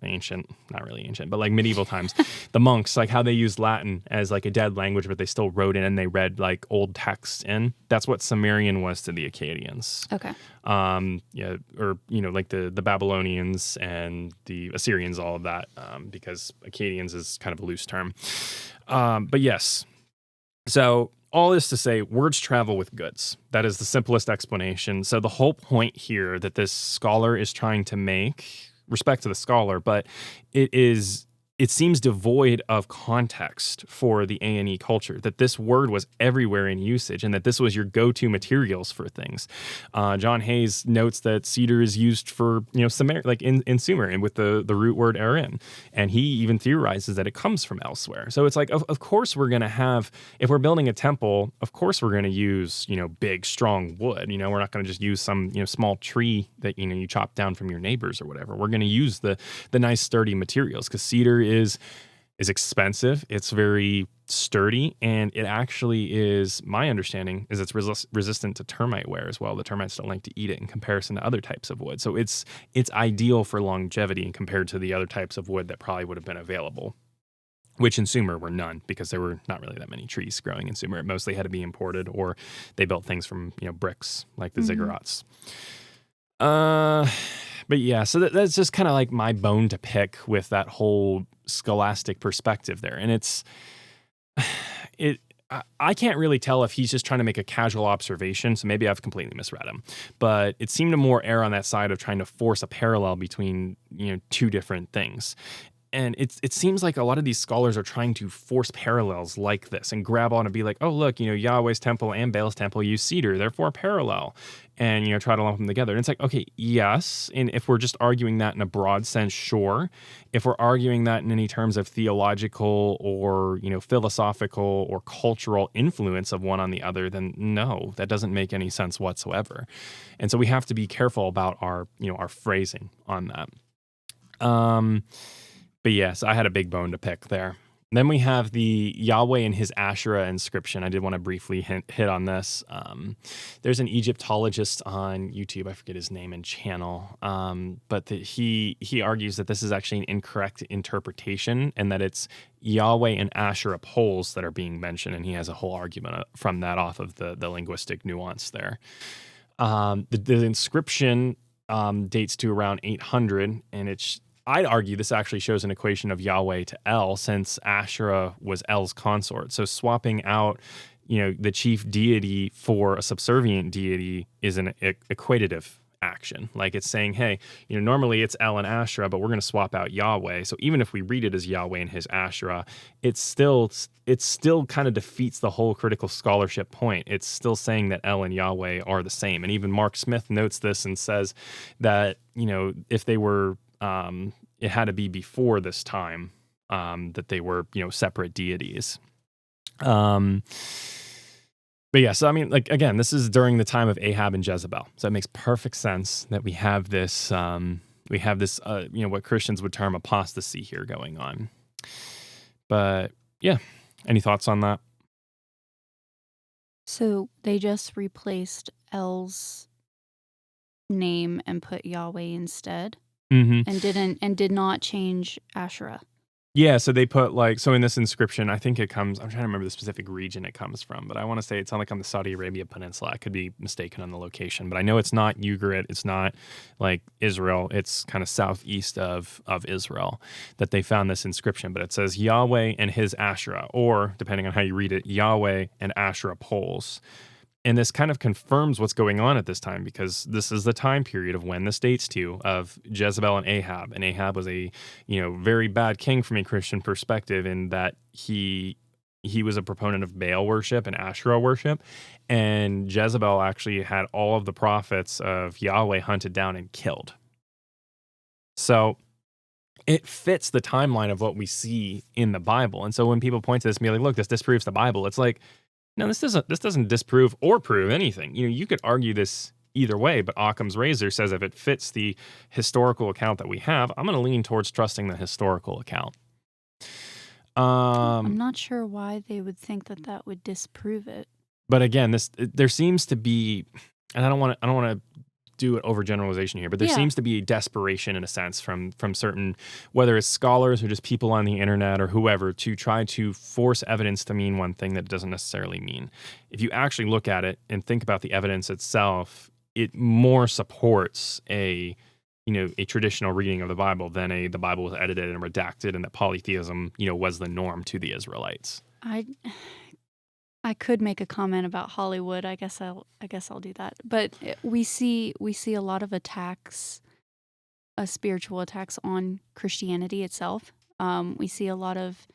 ancient, not really ancient, but like medieval times, the monks, like how they used Latin as like a dead language, but they still wrote in and they read like old texts in. That's what Sumerian was to the Akkadians. Okay. Or, you know, like the Babylonians and the Assyrians, all of that, because Akkadians is kind of a loose term. But yes, so all this to say, words travel with goods. That is the simplest explanation. So the whole point here that this scholar is trying to make, respect to the scholar, but it seems devoid of context for the A&E culture, that this word was everywhere in usage and that this was your go-to materials for things. John Hayes notes that cedar is used for, you know, like in Sumerian with the root word erin. And he even theorizes that it comes from elsewhere. So it's like, of course we're going to have, if we're building a temple, of course we're going to use, you know, big, strong wood. You know, we're not going to just use some, you know, small tree that, you know, you chop down from your neighbors or whatever. We're going to use the nice sturdy materials because cedar is expensive. It's very sturdy, and it actually is, my understanding is it's resistant to termite wear as well. The termites don't like to eat it in comparison to other types of wood. So it's ideal for longevity compared to the other types of wood that probably would have been available, which in Sumer were none because there were not really that many trees growing in Sumer. It mostly had to be imported, or they built things from, you know, bricks like the ziggurats. Uh, but yeah, so that's just kind of like my bone to pick with that whole scholastic perspective there, and it. I can't really tell if he's just trying to make a casual observation, so maybe I've completely misread him. But it seemed to more err on that side of trying to force a parallel between two different things. And it seems like a lot of these scholars are trying to force parallels like this and grab on and be like, oh, look, Yahweh's temple and Baal's temple use cedar, therefore parallel. And, try to lump them together. And it's like, okay, yes. And if we're just arguing that in a broad sense, sure. If we're arguing that in any terms of theological or, philosophical or cultural influence of one on the other, then no, that doesn't make any sense whatsoever. And so we have to be careful about our phrasing on that. But yes, I had a big bone to pick there. Then we have the Yahweh and his Asherah inscription. I did want to briefly hit on this. There's an Egyptologist on YouTube, I forget his name and channel, but he argues that this is actually an incorrect interpretation and that it's Yahweh and Asherah poles that are being mentioned, and he has a whole argument from that off of the linguistic nuance there. The inscription dates to around 800, and I'd argue this actually shows an equation of Yahweh to El, since Asherah was El's consort. So swapping out, the chief deity for a subservient deity is an equatative action. Like it's saying, hey, normally it's El and Asherah, but we're going to swap out Yahweh. So even if we read it as Yahweh and his Asherah, it still kind of defeats the whole critical scholarship point. It's still saying that El and Yahweh are the same. And even Mark Smith notes this and says that, if they were it had to be before this time that they were, separate deities. But yeah, so I mean, like again, this is during the time of Ahab and Jezebel, so it makes perfect sense that we have this, what Christians would term apostasy here going on. But yeah, any thoughts on that? So they just replaced El's name and put Yahweh instead, and did not change Asherah. Yeah, so they put in this inscription, I think it comes, I'm trying to remember the specific region it comes from, but I want to say it's on the Saudi Arabia Peninsula. I could be mistaken on the location, but I know it's not Ugarit. It's not like Israel. It's kind of southeast of Israel that they found this inscription, but it says Yahweh and his Asherah, or depending on how you read it, Yahweh and Asherah poles. And this kind of confirms what's going on at this time, because this is the time period of when this dates to, of Jezebel and Ahab. And Ahab was a, very bad king from a Christian perspective, in that he was a proponent of Baal worship and Asherah worship. And Jezebel actually had all of the prophets of Yahweh hunted down and killed. So it fits the timeline of what we see in the Bible. And so when people point to this and be like, look, this disproves the Bible, it's like, no, this doesn't disprove or prove anything. You could argue this either way, but Occam's razor says if it fits the historical account that we have, I'm going to lean towards trusting the historical account. I'm not sure why they would think that would disprove it. But again, there seems to be, and I don't want to do an overgeneralization here, but there seems to be a desperation in a sense from certain, whether it's scholars or just people on the internet or whoever, to try to force evidence to mean one thing that it doesn't necessarily mean. If you actually look at it and think about the evidence itself, it more supports a traditional reading of the Bible than the Bible was edited and redacted and that polytheism, was the norm to the Israelites. I could make a comment about Hollywood. I guess I'll do that. But we see a lot of attacks, spiritual attacks on Christianity itself. We see a lot of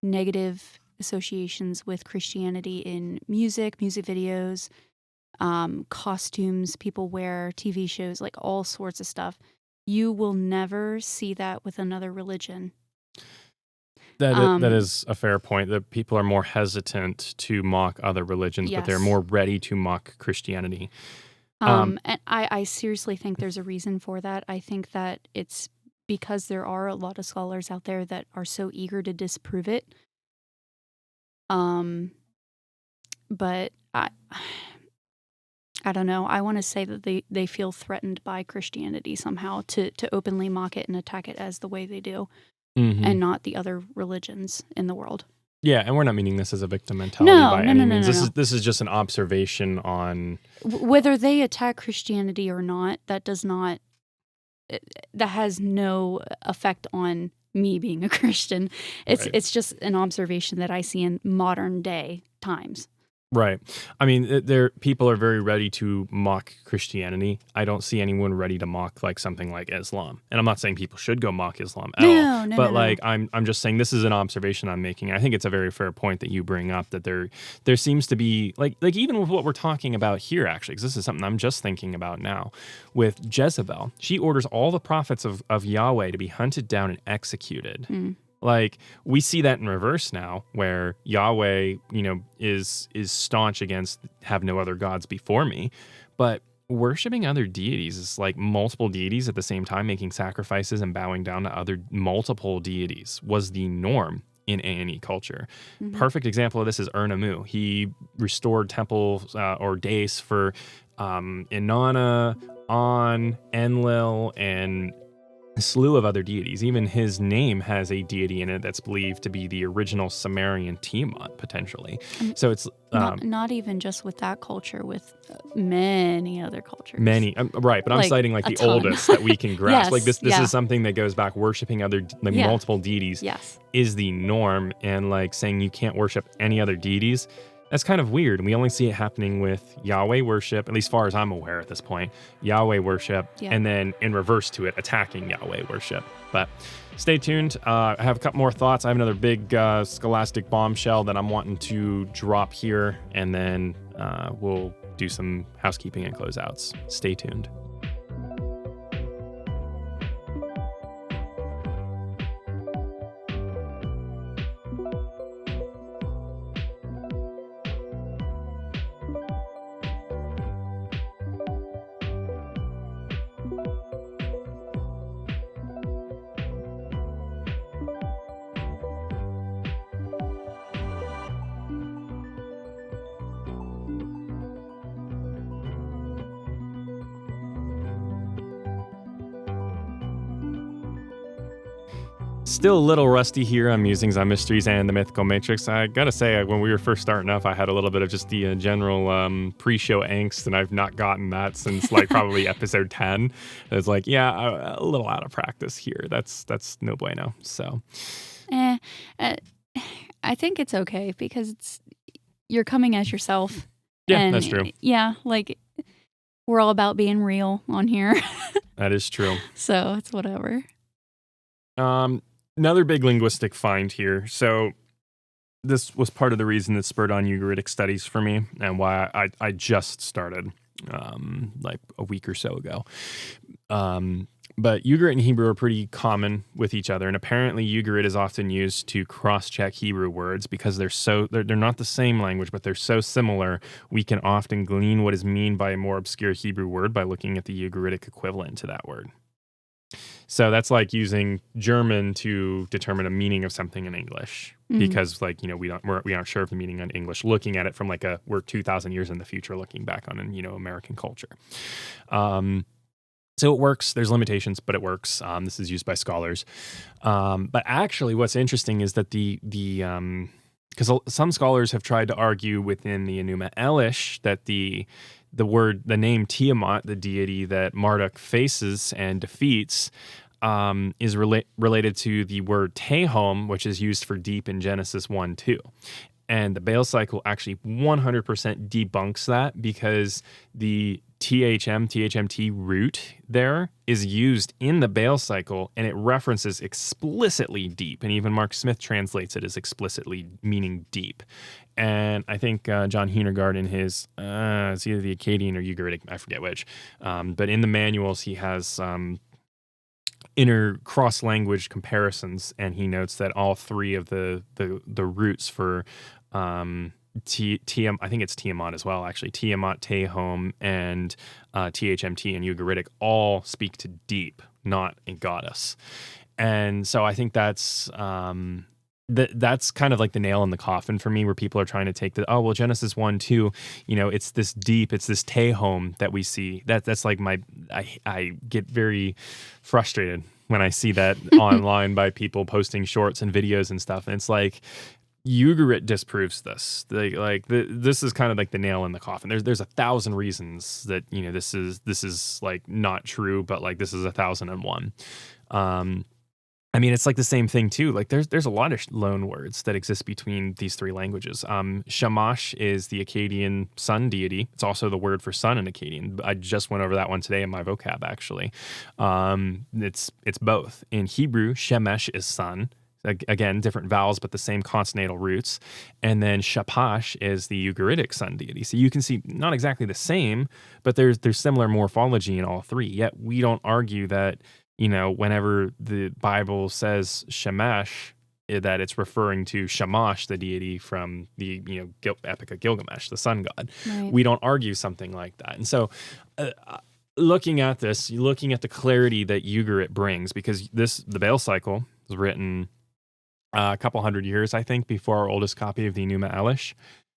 negative associations with Christianity in music videos, costumes people wear, TV shows, like all sorts of stuff. You will never see that with another religion. That is a fair point, that people are more hesitant to mock other religions, but they're more ready to mock Christianity. And I seriously think there's a reason for that. I think that it's because there are a lot of scholars out there that are so eager to disprove it. But I don't know. I want to say that they feel threatened by Christianity somehow to openly mock it and attack it as the way they do. And not the other religions in the world. Yeah, and we're not meaning this as a victim mentality by any means. This is just an observation on whether they attack Christianity or not. That has no effect on me being a Christian. It's just an observation that I see in modern day times. Right. I mean, people are very ready to mock Christianity. I don't see anyone ready to mock like something like Islam. And I'm not saying people should go mock Islam at all. But like I'm just saying this is an observation I'm making. I think it's a very fair point that you bring up, that there seems to be like even with what we're talking about here, actually, because this is something I'm just thinking about now with Jezebel. She orders all the prophets of Yahweh to be hunted down and executed. Like, we see that in reverse now, where Yahweh, is staunch against have no other gods before me. But worshiping other deities is like multiple deities at the same time, making sacrifices and bowing down to other multiple deities was the norm in A&E culture. Perfect example of this is Ur-Nammu. He restored temples or days for Inanna, An, Enlil, and a slew of other deities. Even his name has a deity in it that's believed to be the original Sumerian Tiamat, potentially. So it's not even just with that culture, with many other cultures. Right, but I'm citing like the oldest that we can grasp. Yes, like this is something that goes back. Worshiping other multiple deities is the norm, and like saying you can't worship any other deities. That's kind of weird. We only see it happening with Yahweh worship, at least far as I'm aware at this point. Yahweh worship, and then in reverse to it, attacking Yahweh worship. But stay tuned. I have a couple more thoughts. I have another big scholastic bombshell that I'm wanting to drop here, and then we'll do some housekeeping and closeouts. Stay tuned. Still a little rusty here on Musings on Mysteries and the Mythical Matrix. I gotta say, when we were first starting up, I had a little bit of just the general pre-show angst, and I've not gotten that since like probably episode 10. It's like, a little out of practice here. That's no bueno. So, I think it's okay because you're coming as yourself. Yeah, and that's true. Yeah, like we're all about being real on here. That is true. So it's whatever. Another big linguistic find here. So this was part of the reason that spurred on Ugaritic studies for me, and why I just started like a week or so ago. But Ugarit and Hebrew are pretty common with each other, and apparently Ugarit is often used to cross-check Hebrew words because they're not the same language, but they're so similar. We can often glean what is meant by a more obscure Hebrew word by looking at the Ugaritic equivalent to that word. So that's like using German to determine a meaning of something in English, because like, we aren't sure of the meaning in English, looking at it from we're 2,000 years in the future, looking back on American culture. So it works. There's limitations, but it works. This is used by scholars. But actually what's interesting is that because some scholars have tried to argue within the Enuma Elish that the name Tiamat, the deity that Marduk faces and defeats, is related to the word Tehom, which is used for deep in Genesis 1-2. And the Baal Cycle actually 100% debunks that, because the THMT root there is used in the Baal Cycle, and it references explicitly deep. And even Mark Smith translates it as explicitly meaning deep. And I think John Heenergaard in his, it's either the Akkadian or Ugaritic, I forget which, but in the manuals he has inner cross-language comparisons, and he notes that all three of the roots for I think it's Tiamat as well, actually. Tiamat, Tehom, and THMT and Ugaritic all speak to deep, not a goddess. And so I think that's that's kind of like the nail in the coffin for me, where people are trying to take Genesis 1-2, it's this deep, it's this Tehom that we see. That's like I get very frustrated when I see that online by people posting shorts and videos and stuff. And it's like, Ugarit disproves this. This is kind of like the nail in the coffin. There's 1,000 reasons that this is like not true, but like this is 1,001. I mean, it's like the same thing too. Like there's a lot of loan words that exist between these three languages. Shamash is the Akkadian sun deity. It's also the word for sun in Akkadian. I just went over that one today in my vocab actually. It's both. In Hebrew, Shemesh is sun. Again, different vowels, but the same consonantal roots. And then Shapash is the Ugaritic sun deity. So you can see not exactly the same, but there's similar morphology in all three. Yet we don't argue that, whenever the Bible says Shemesh, that it's referring to Shamash, the deity from the Epic of Gilgamesh, the sun god. Right. We don't argue something like that. And so looking at this, looking at the clarity that Ugarit brings, because the Baal Cycle was written a couple hundred years, I think, before our oldest copy of the Enuma Elish.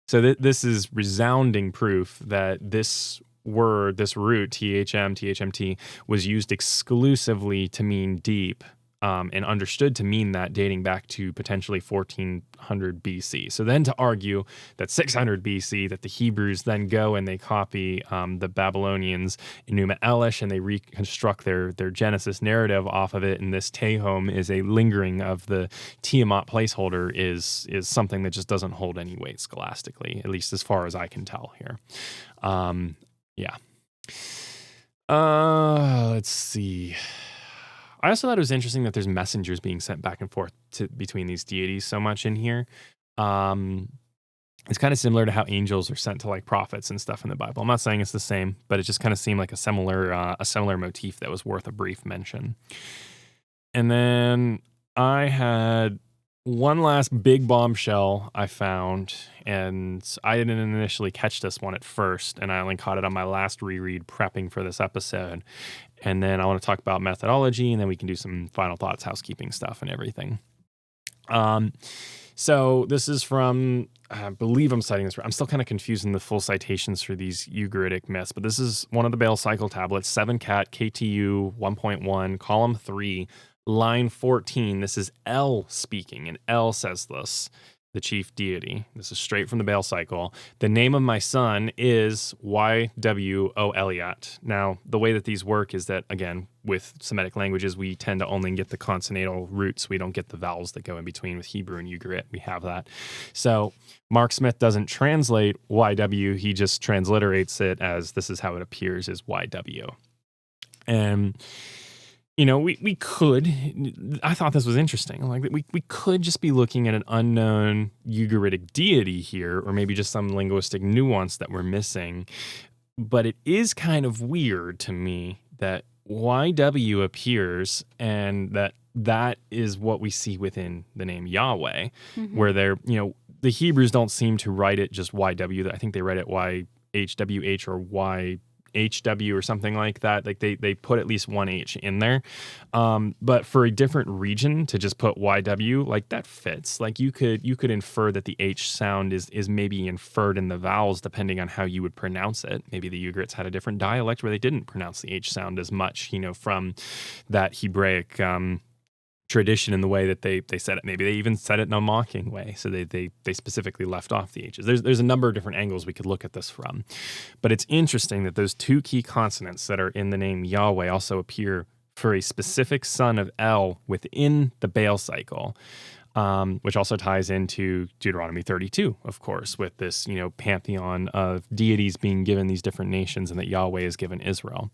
So this is resounding proof that this word, this root, THMT, was used exclusively to mean deep, and understood to mean that dating back to potentially 1400 BC. So then to argue that 600 BC, that the Hebrews then go and they copy the Babylonians Enuma Elish and they reconstruct their Genesis narrative off of it, and this Tehom is a lingering of the Tiamat placeholder is something that just doesn't hold any weight scholastically, at least as far as I can tell here. Yeah. Let's see. I also thought it was interesting that there's messengers being sent back and forth between these deities so much in here. It's kind of similar to how angels are sent to like prophets and stuff in the Bible. I'm not saying it's the same, but it just kind of seemed like a similar motif that was worth a brief mention. And then I had one last big bombshell I found, and I didn't initially catch this one at first, and I only caught it on my last reread prepping for this episode. And then I want to talk about methodology, and then we can do some final thoughts, housekeeping stuff, and everything. So this is from, I believe I'm citing this right. I'm still kind of confused in the full citations for these Ugaritic myths, but this is one of the Baal Cycle tablets, 7cat KTU 1.1, column 3, line 14. This is El speaking, and El says this, the chief deity. This is straight from the Baal Cycle. The name of my son is YWO-Eliat. Now, the way that these work is that, again, with Semitic languages, we tend to only get the consonantal roots. We don't get the vowels that go in between. With Hebrew and Ugarit, we have that. So Mark Smith doesn't translate YW. He just transliterates it as this is how it appears as YW. And we could, I thought this was interesting. Like we could just be looking at an unknown Ugaritic deity here, or maybe just some linguistic nuance that we're missing. But it is kind of weird to me that YW appears and that is what we see within the name Yahweh, where the Hebrews don't seem to write it just YW. I think they write it YHWH or YHW or something like that. Like they put at least one H in there. But for a different region to just put YW, like that fits. Like you could infer that the H sound is maybe inferred in the vowels depending on how you would pronounce it. Maybe the Ugarits had a different dialect where they didn't pronounce the H sound as much, from that Hebraic tradition in the way that they said it. Maybe they even said it in a mocking way. So they specifically left off the H's. There's a number of different angles we could look at this from. But it's interesting that those two key consonants that are in the name Yahweh also appear for a specific son of El within the Baal Cycle, which also ties into Deuteronomy 32, of course, with this, pantheon of deities being given these different nations and that Yahweh has given Israel.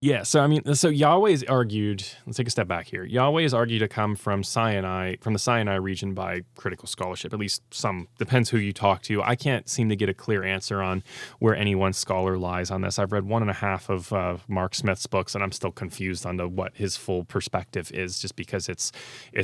Yeah, so Yahweh is argued, let's take a step back here. Yahweh is argued to come from the Sinai region by critical scholarship, at least some, depends who you talk to. I can't seem to get a clear answer on where any one scholar lies on this. I've read 1.5 of Mark Smith's books, and I'm still confused on what his full perspective is, just because it's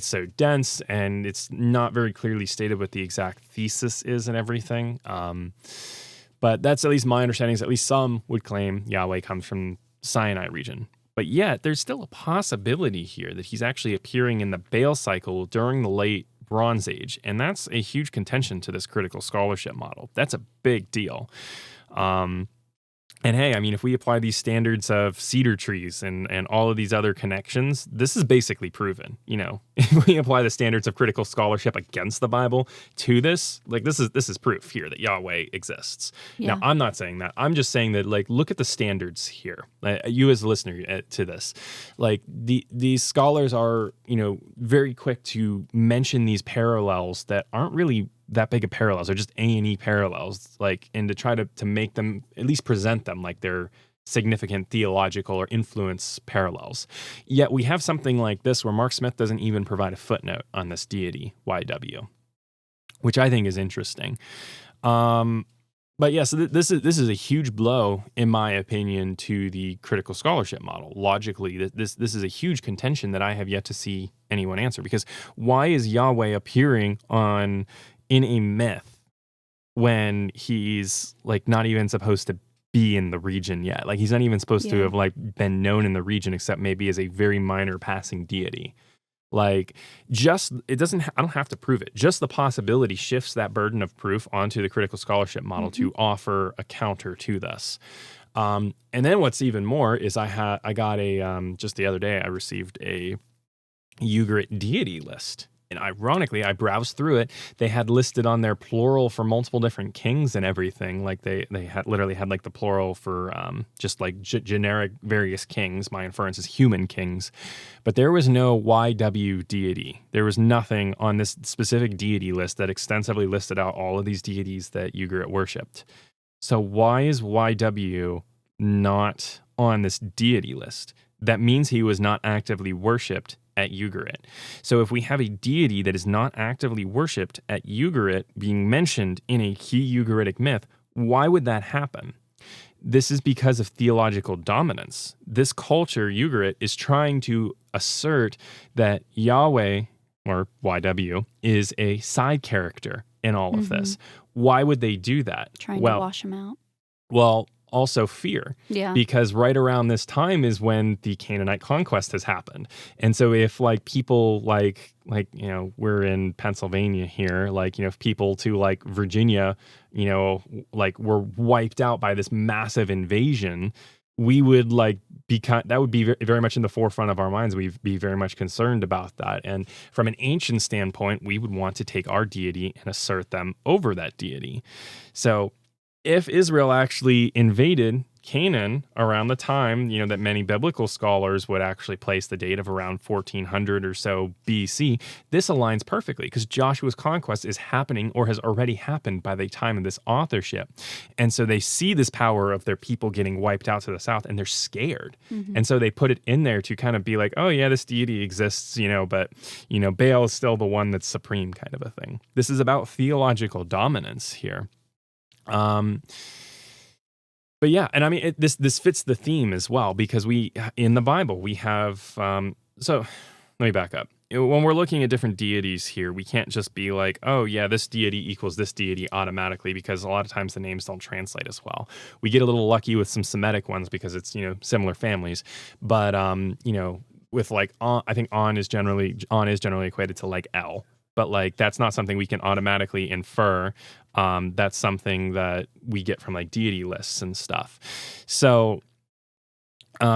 so dense, and it's not very clearly stated what the exact thesis is and everything. But that's at least my understanding, is at least some would claim Yahweh comes from Sinai region. But yet there's still a possibility here that he's actually appearing in the Baal Cycle during the late Bronze Age, and that's a huge contention to this critical scholarship model. That's a big deal. And hey, I mean, if we apply these standards of cedar trees and all of these other connections, this is basically proven. If we apply the standards of critical scholarship against the Bible to this, like this is proof here that Yahweh exists. Now, Yeah. I'm not saying that. I'm just saying that, like, look at the standards here. You as a listener to this, like these scholars are, very quick to mention these parallels that aren't really that big of parallels. They're just A&E parallels, like, and to try to make them, at least present them like they're significant theological or influence parallels. Yet we have something like this where Mark Smith doesn't even provide a footnote on this deity, YW, which I think is interesting. But yeah, so this is a huge blow, in my opinion, to the critical scholarship model. Logically, this is a huge contention that I have yet to see anyone answer, because why is Yahweh appearing in a myth when he's like not even supposed to be in the region yet? Like, he's not even supposed to have like been known in the region, except maybe as a very minor passing deity. Like, just it doesn't I don't have to prove it. Just the possibility shifts that burden of proof onto the critical scholarship model to offer a counter to this. And then what's even more is I got a just the other day I received a Ugarit deity list. And ironically, I browsed through it. They had listed on their plural for multiple different kings and everything. Like they had literally had like the plural for just like generic various kings. My inference is human kings. But there was no YW deity. There was nothing on this specific deity list that extensively listed out all of these deities that Ugarit worshipped. So why is YW not on this deity list? That means he was not actively worshipped at Ugarit. So if we have a deity that is not actively worshipped at Ugarit being mentioned in a key Ugaritic myth, why would that happen? This is because of theological dominance. This culture, Ugarit, is trying to assert that Yahweh, or YW, is a side character in all of this. Why would they do that? Trying to wash him out. Well, also fear. Yeah. Because right around this time is when the Canaanite conquest has happened. And so if like people like we're in Pennsylvania here, like, if people to like Virginia, like were wiped out by this massive invasion, we would like that would be very, very much in the forefront of our minds. We'd be very much concerned about that. And from an ancient standpoint, we would want to take our deity and assert them over that deity. So if Israel actually invaded Canaan around the time, that many biblical scholars would actually place the date of around 1400 or so BC, this aligns perfectly because Joshua's conquest is happening or has already happened by the time of this authorship. And so they see this power of their people getting wiped out to the south and they're scared. And so they put it in there to kind of be like, oh yeah, this deity exists, but, Baal is still the one that's supreme, kind of a thing. This is about theological dominance here. But yeah, and I mean, this fits the theme as well, because in the Bible, we have, so let me back up. When we're looking at different deities here, we can't just be like, oh yeah, this deity equals this deity automatically, because a lot of times the names don't translate as well. We get a little lucky with some Semitic ones because it's, similar families. But, with like, I think On is generally equated to like El. But like, that's not something we can automatically infer. That's something that we get from like deity lists and stuff. So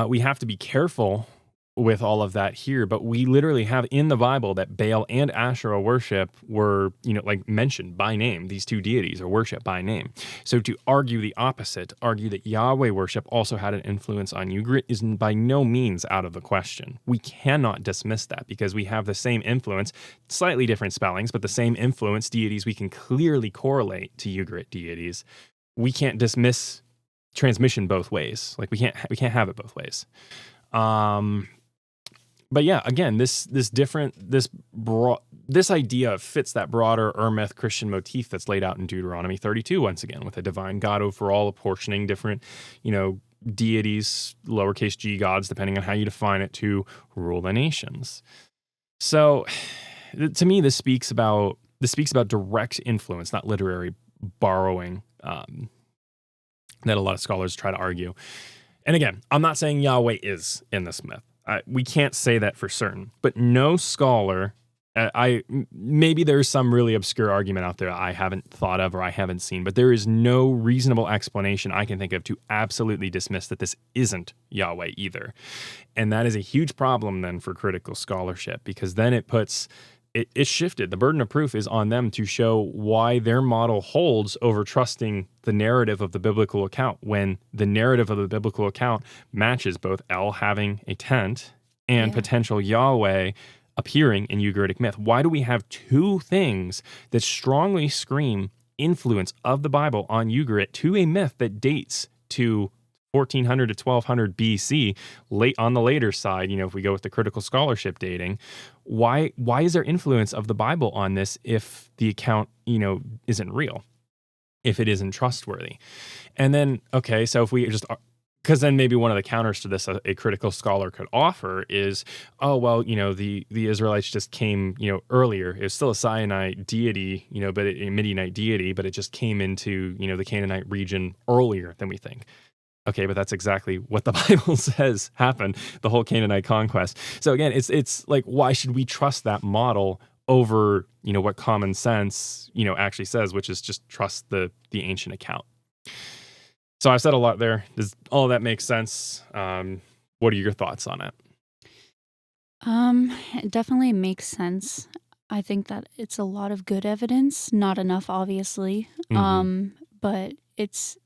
we have to be careful with all of that here, but we literally have in the Bible that Baal and Asherah worship were, like mentioned by name. These two deities are worshipped by name. So to argue the opposite, argue that Yahweh worship also had an influence on Ugarit, is by no means out of the question. We cannot dismiss that because we have the same influence, slightly different spellings, but the same influence deities we can clearly correlate to Ugarit deities. We can't dismiss transmission both ways. Like we can't have it both ways. But yeah, again, this idea fits that broader Urmeth Christian motif that's laid out in Deuteronomy 32 once again, with a divine God over all, apportioning different, deities, lowercase g gods, depending on how you define it, to rule the nations. So, to me, this speaks about direct influence, not literary borrowing, that a lot of scholars try to argue. And again, I'm not saying Yahweh is in this myth. We can't say that for certain, but no scholar Maybe there's some really obscure argument out there I haven't thought of or I haven't seen, but there is no reasonable explanation I can think of to absolutely dismiss that this isn't Yahweh either. And that is a huge problem then for critical scholarship, because then it's shifted. The burden of proof is on them to show why their model holds over trusting the narrative of the biblical account, when the narrative of the biblical account matches both El having a tent and Yeah. potential Yahweh appearing in Ugaritic myth. Why do we have two things that strongly scream influence of the Bible on Ugarit to a myth that dates to 1400 to 1200 BC, late on the later side, if we go with the critical scholarship dating? Why is there influence of the Bible on this if the account, isn't real, if it isn't trustworthy? And then, okay, so if we just, because then maybe one of the counters to this a critical scholar could offer is, oh, well, the Israelites just came, earlier. It's still a Sinai deity, but a Midianite deity, but it just came into, the Canaanite region earlier than we think. Okay, but that's exactly what the Bible says happened, the whole Canaanite conquest. So again, it's like, why should we trust that model over, what common sense, actually says, which is just trust the ancient account. So I've said a lot there. Does all that make sense? What are your thoughts on it? It definitely makes sense. I think that it's a lot of good evidence, not enough, obviously. But it's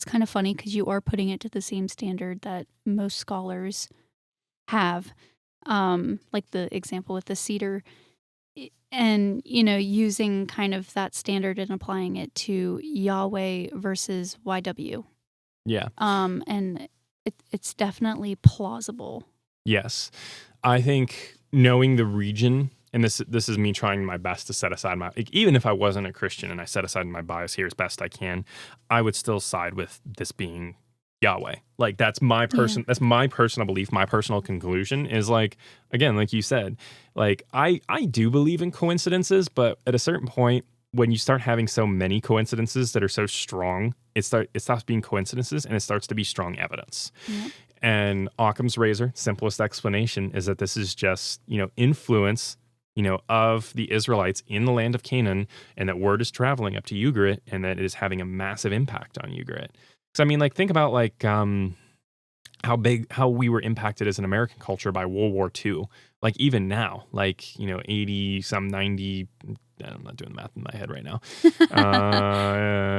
kind of funny because you are putting it to the same standard that most scholars have. Like the example with the cedar, and using kind of that standard and applying it to Yahweh versus YW. Yeah. And it's definitely plausible. Yes. I think knowing the region, and this is me trying my best to set aside even if I wasn't a Christian and I set aside my bias here as best I can, I would still side with this being Yahweh. Like that's my personal belief, my personal conclusion is, like, again, like you said, like I do believe in coincidences, but at a certain point when you start having so many coincidences that are so strong, it stops being coincidences and it starts to be strong evidence. Yep. And Occam's razor, simplest explanation is that this is just, influence, of the Israelites in the land of Canaan, and that word is traveling up to Ugarit, and that it is having a massive impact on Ugarit. So, I mean, like, think about, like, how we were impacted as an American culture by World War II. Like, even now, like, 80, some 90, I'm not doing the math in my head right now,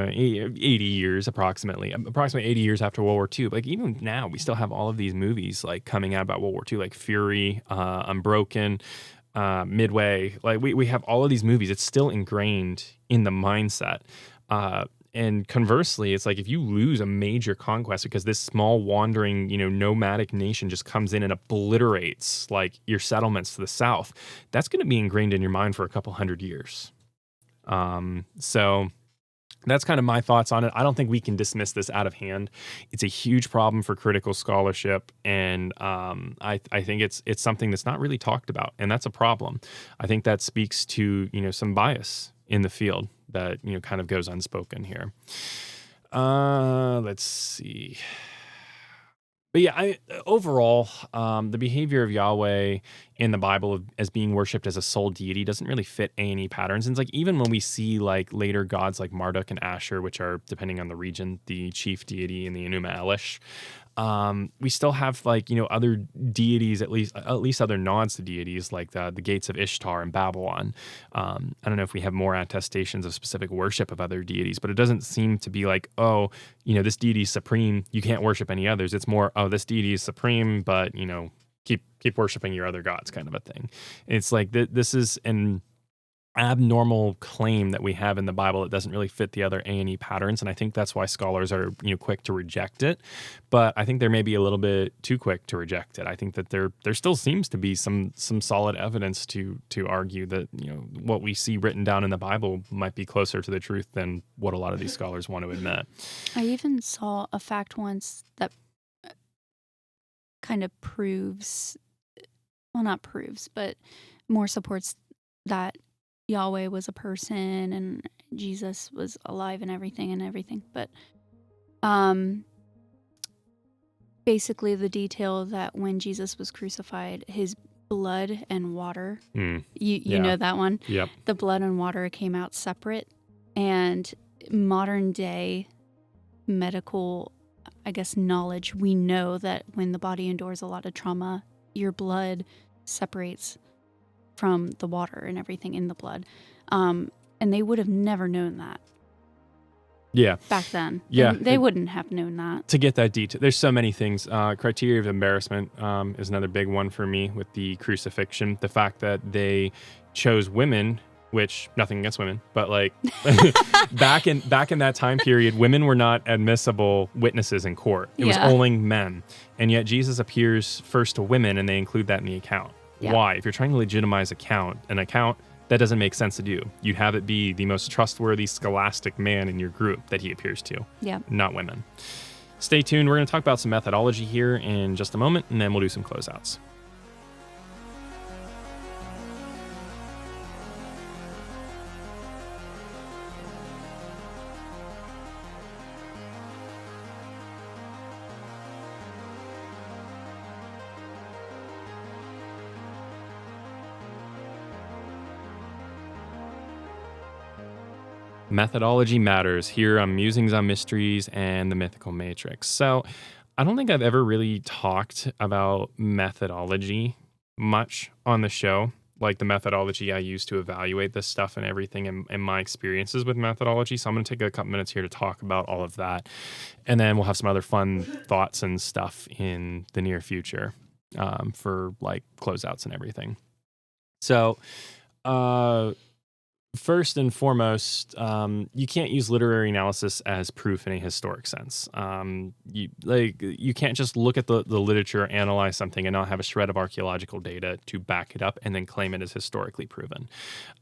80 years approximately 80 years after World War II. Like, even now, we still have all of these movies, like, coming out about World War II, like Fury, Unbroken, Midway. Like, we have all of these movies. It's still ingrained in the mindset. And conversely, it's like if you lose a major conquest because this small wandering, nomadic nation just comes in and obliterates like your settlements to the south, that's going to be ingrained in your mind for a couple hundred years. So that's kind of my thoughts on it. I don't think we can dismiss this out of hand. It's a huge problem for critical scholarship, and I think it's something that's not really talked about, and that's a problem. I think that speaks to some bias in the field that kind of goes unspoken here. Let's see. But yeah, overall, the behavior of Yahweh in the Bible as being worshipped as a sole deity doesn't really fit A&E patterns. And it's like, even when we see like later gods like Marduk and Asher, which are, depending on the region, the chief deity in the Enuma Elish, we still have like, other deities, at least other nods to deities like the gates of Ishtar in Babylon. I don't know if we have more attestations of specific worship of other deities, but it doesn't seem to be like, oh, this deity is supreme, you can't worship any others. It's more, oh, this deity is supreme, but keep worshiping your other gods, kind of a thing. It's like this is an abnormal claim that we have in the Bible that doesn't really fit the other A&E patterns, and I think that's why scholars are quick to reject it. But I think they're maybe a little bit too quick to reject it. I think that there still seems to be some solid evidence to argue that what we see written down in the Bible might be closer to the truth than what a lot of these scholars want to admit. I even saw a fact once that kind of proves, well, not proves, but more supports that Yahweh was a person and Jesus was alive and everything. But basically the detail that when Jesus was crucified, his blood and water. Mm. You Yeah. know that one? Yep. The blood and water came out separate. And modern day medical, I guess, knowledge, we know that when the body endures a lot of trauma, your blood separates from the water and everything in the blood. And they would have never known that. Yeah. Back then. Yeah. They wouldn't have known that. To get that detail, there's so many things. Criteria of embarrassment is another big one for me with the crucifixion. The fact that they chose women, which nothing against women, but like back in that time period, women were not admissible witnesses in court. It was only men. And yet Jesus appears first to women, and they include that in the account. Yeah. Why? If you're trying to legitimize an account, that doesn't make sense to do. You'd have it be the most trustworthy scholastic man in your group that he appears to, not women. Stay tuned. We're going to talk about some methodology here in just a moment, and then we'll do some closeouts. Methodology matters here on Musings on Mysteries and the Mythical Matrix. So I don't think I've ever really talked about methodology much on the show, like the methodology I use to evaluate this stuff and everything and my experiences with methodology. So I'm going to take a couple minutes here to talk about all of that. And then we'll have some other fun thoughts and stuff in the near future for like closeouts and everything. So, first and foremost, you can't use literary analysis as proof in a historic sense. You can't just look at the literature, analyze something, and not have a shred of archaeological data to back it up and then claim it as historically proven.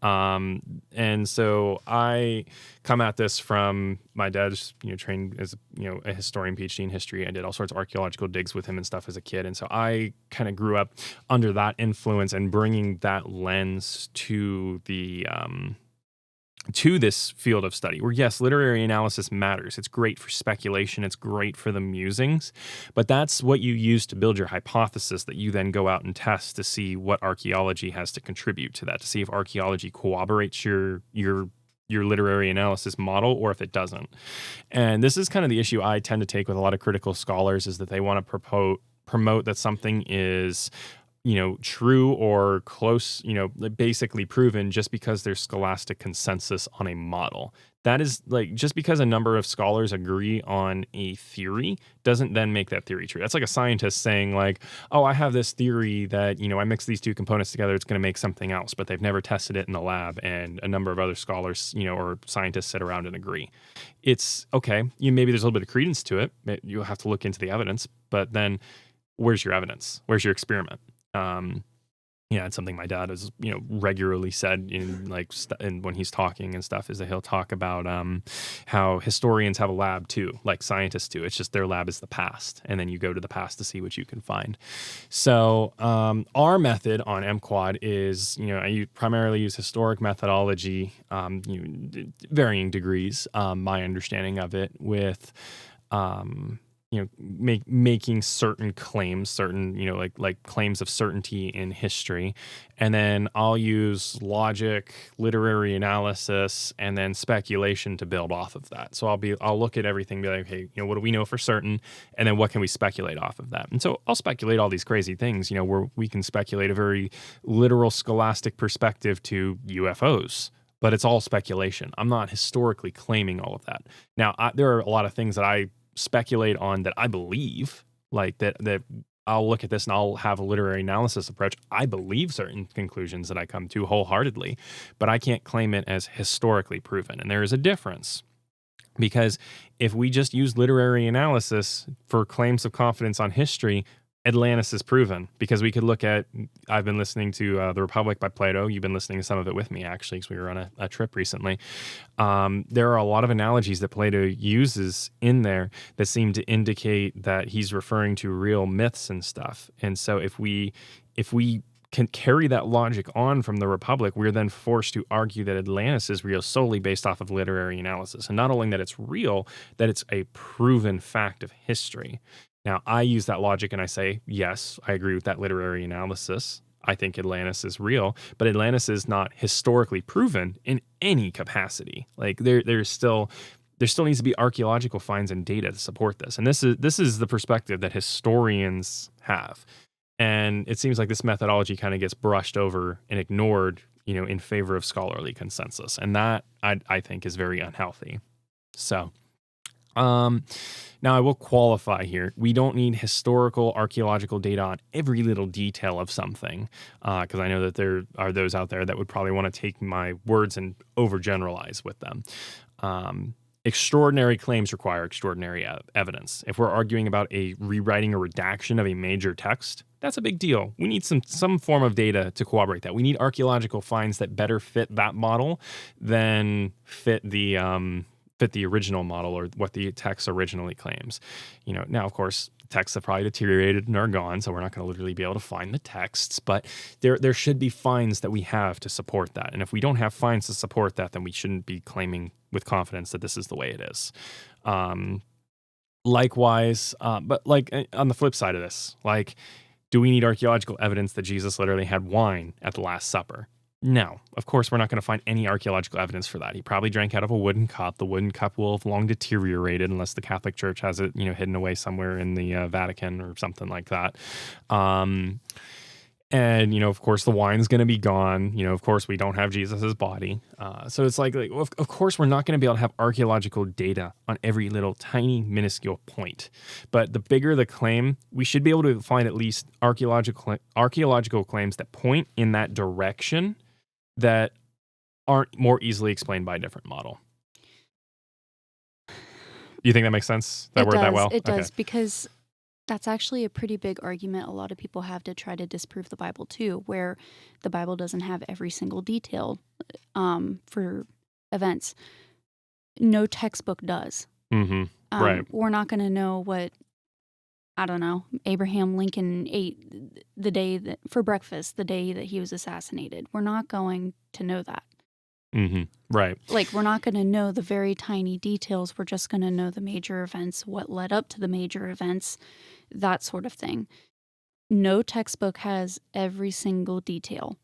And so I come at this from my dad's, trained as a historian, PhD in history. I did all sorts of archaeological digs with him and stuff as a kid, and so I kind of grew up under that influence and bringing that lens to the to this field of study where, yes, literary analysis matters. It's great for speculation. It's great for the musings, but that's what you use to build your hypothesis that you then go out and test to see what archaeology has to contribute to that, to see if archaeology corroborates your literary analysis model or if it doesn't. And this is kind of the issue I tend to take with a lot of critical scholars, is that they want to promote that something is true or close, basically proven just because there's scholastic consensus on a model. That is like, just because a number of scholars agree on a theory doesn't then make that theory true. That's like a scientist saying like, oh, I have this theory that, I mix these two components together, it's going to make something else, but they've never tested it in the lab. And a number of other scholars, or scientists sit around and agree. It's okay. Maybe there's a little bit of credence to it. You'll have to look into the evidence, but then where's your evidence? Where's your experiment? It's something my dad has, regularly said in when he's talking and stuff, is that he'll talk about how historians have a lab too, like scientists do. It's just their lab is the past, and then you go to the past to see what you can find. So our method on MQuad is, I primarily use historic methodology, varying degrees, my understanding of it, with making certain claims, like claims of certainty in history. And then I'll use logic, literary analysis, and then speculation to build off of that. So I'll look at everything, be like, hey, what do we know for certain? And then what can we speculate off of that? And so I'll speculate all these crazy things, where we can speculate a very literal scholastic perspective to UFOs. But it's all speculation. I'm not historically claiming all of that. Now, there are a lot of things that I speculate on that I believe, like that I'll look at this and I'll have a literary analysis approach. I believe certain conclusions that I come to wholeheartedly, but I can't claim it as historically proven. And there is a difference, because if we just use literary analysis for claims of confidence on history, Atlantis is proven, because we could look at, I've been listening to The Republic by Plato. You've been listening to some of it with me, actually, because we were on a trip recently. There are a lot of analogies that Plato uses in there that seem to indicate that he's referring to real myths and stuff. And so if we can carry that logic on from The Republic, we're then forced to argue that Atlantis is real solely based off of literary analysis. And not only that it's real, that it's a proven fact of history. Now, I use that logic and I say, yes, I agree with that literary analysis. I think Atlantis is real, but Atlantis is not historically proven in any capacity. Like there still needs to be archaeological finds and data to support this. And this is the perspective that historians have. And it seems like this methodology kind of gets brushed over and ignored, in favor of scholarly consensus. And that I think is very unhealthy. So, now I will qualify here. We don't need historical archaeological data on every little detail of something, because I know that there are those out there that would probably want to take my words and overgeneralize with them. Extraordinary claims require extraordinary evidence. If we're arguing about a rewriting or redaction of a major text, that's a big deal. We need some form of data to corroborate that. We need archaeological finds that better fit that model than fit the original model or what the text originally claims. Now, of course, the texts have probably deteriorated and are gone, so we're not going to literally be able to find the texts, but there should be finds that we have to support that. And if we don't have finds to support that, then we shouldn't be claiming with confidence that this is the way it is. Likewise, but like on the flip side of this, like, do we need archaeological evidence that Jesus literally had wine at the Last Supper? No, of course, we're not going to find any archaeological evidence for that. He probably drank out of a wooden cup. The wooden cup will have long deteriorated unless the Catholic Church has it, hidden away somewhere in the Vatican or something like that. And, of course, the wine's going to be gone. Of course, we don't have Jesus's body. So it's like of course, we're not going to be able to have archaeological data on every little tiny, minuscule point. But the bigger the claim, we should be able to find at least archaeological claims that point in that direction that aren't more easily explained by a different model. Do you think that makes sense? That word that well? It does, because that's actually a pretty big argument a lot of people have to try to disprove the Bible too, where the Bible doesn't have every single detail for events. No textbook does. Mm-hmm. Right. We're not going to know what, I don't know, Abraham Lincoln ate for breakfast the day that he was assassinated. We're not going to know that. Mm-hmm. Right. Like, we're not going to know the very tiny details. We're just going to know the major events, what led up to the major events, that sort of thing. No textbook has every single detail.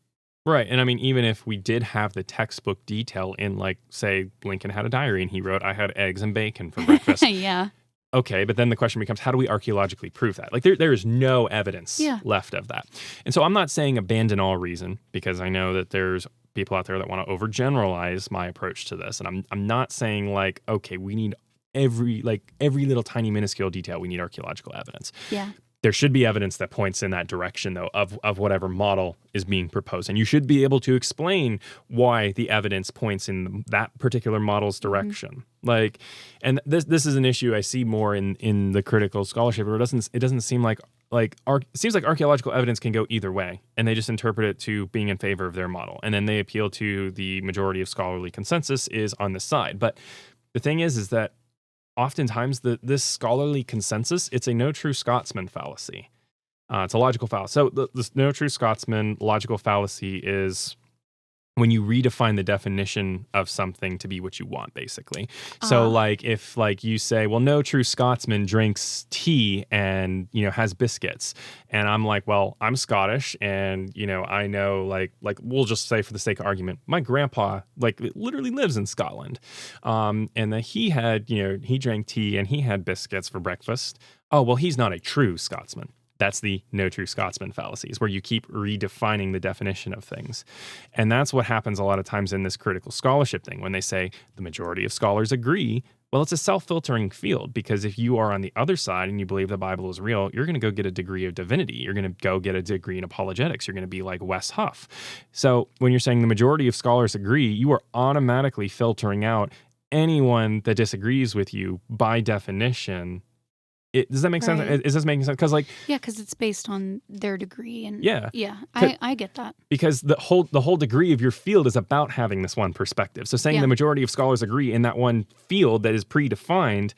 Right. And I mean, even if we did have the textbook detail in, like, say, Lincoln had a diary and he wrote, I had eggs and bacon for breakfast. Yeah. Okay, but then the question becomes, how do we archaeologically prove that? Like, there is no evidence left of that. And so I'm not saying abandon all reason, because I know that there's people out there that want to overgeneralize my approach to this. And I'm not saying, like, okay, we need every little tiny minuscule detail, we need archaeological evidence. Yeah. There should be evidence that points in that direction, though, of whatever model is being proposed. And you should be able to explain why the evidence points in that particular model's direction. Mm-hmm. Like, and this is an issue I see more in the critical scholarship, where it doesn't seem like it seems like archaeological evidence can go either way, and they just interpret it to being in favor of their model. And then they appeal to the majority of scholarly consensus is on this side. But the thing is that oftentimes this scholarly consensus, it's a no true Scotsman fallacy. It's a logical fallacy. So the no true Scotsman logical fallacy is when you redefine the definition of something to be what you want, basically. So like, if like you say, well, no true Scotsman drinks tea and, has biscuits. And I'm like, well, I'm Scottish and, I know like we'll just say for the sake of argument, my grandpa literally lives in Scotland. And that he had, he drank tea and he had biscuits for breakfast. Oh, well, he's not a true Scotsman. That's the no true Scotsman fallacies, where you keep redefining the definition of things. And that's what happens a lot of times in this critical scholarship thing. When they say the majority of scholars agree, well, it's a self-filtering field, because if you are on the other side and you believe the Bible is real, you're going to go get a degree of divinity. You're going to go get a degree in apologetics. You're going to be like Wes Huff. So when you're saying the majority of scholars agree, you are automatically filtering out anyone that disagrees with you by definition. Does that make sense? Is this making sense? Because because it's based on their degree, and I get that, because the whole degree of your field is about having this one perspective. So saying the majority of scholars agree in that one field that is predefined,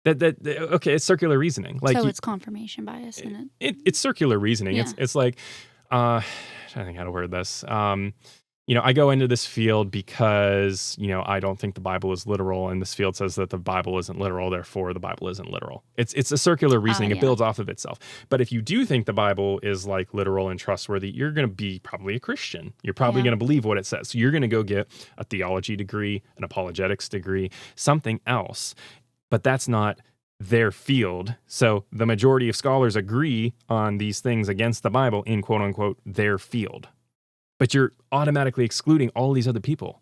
that okay, it's circular reasoning. So it's confirmation bias, isn't it? It's circular reasoning. Yeah. It's like I think how to word this. I go into this field because, I don't think the Bible is literal, and this field says that the Bible isn't literal, therefore the Bible isn't literal. It's a circular reasoning. It Yeah. builds off of itself. But if you do think the Bible is like literal and trustworthy, you're going to be probably a Christian. You're probably Yeah. going to believe what it says. So you're going to go get a theology degree, an apologetics degree, something else. But that's not their field. So the majority of scholars agree on these things against the Bible in quote unquote their field. But you're automatically excluding all these other people.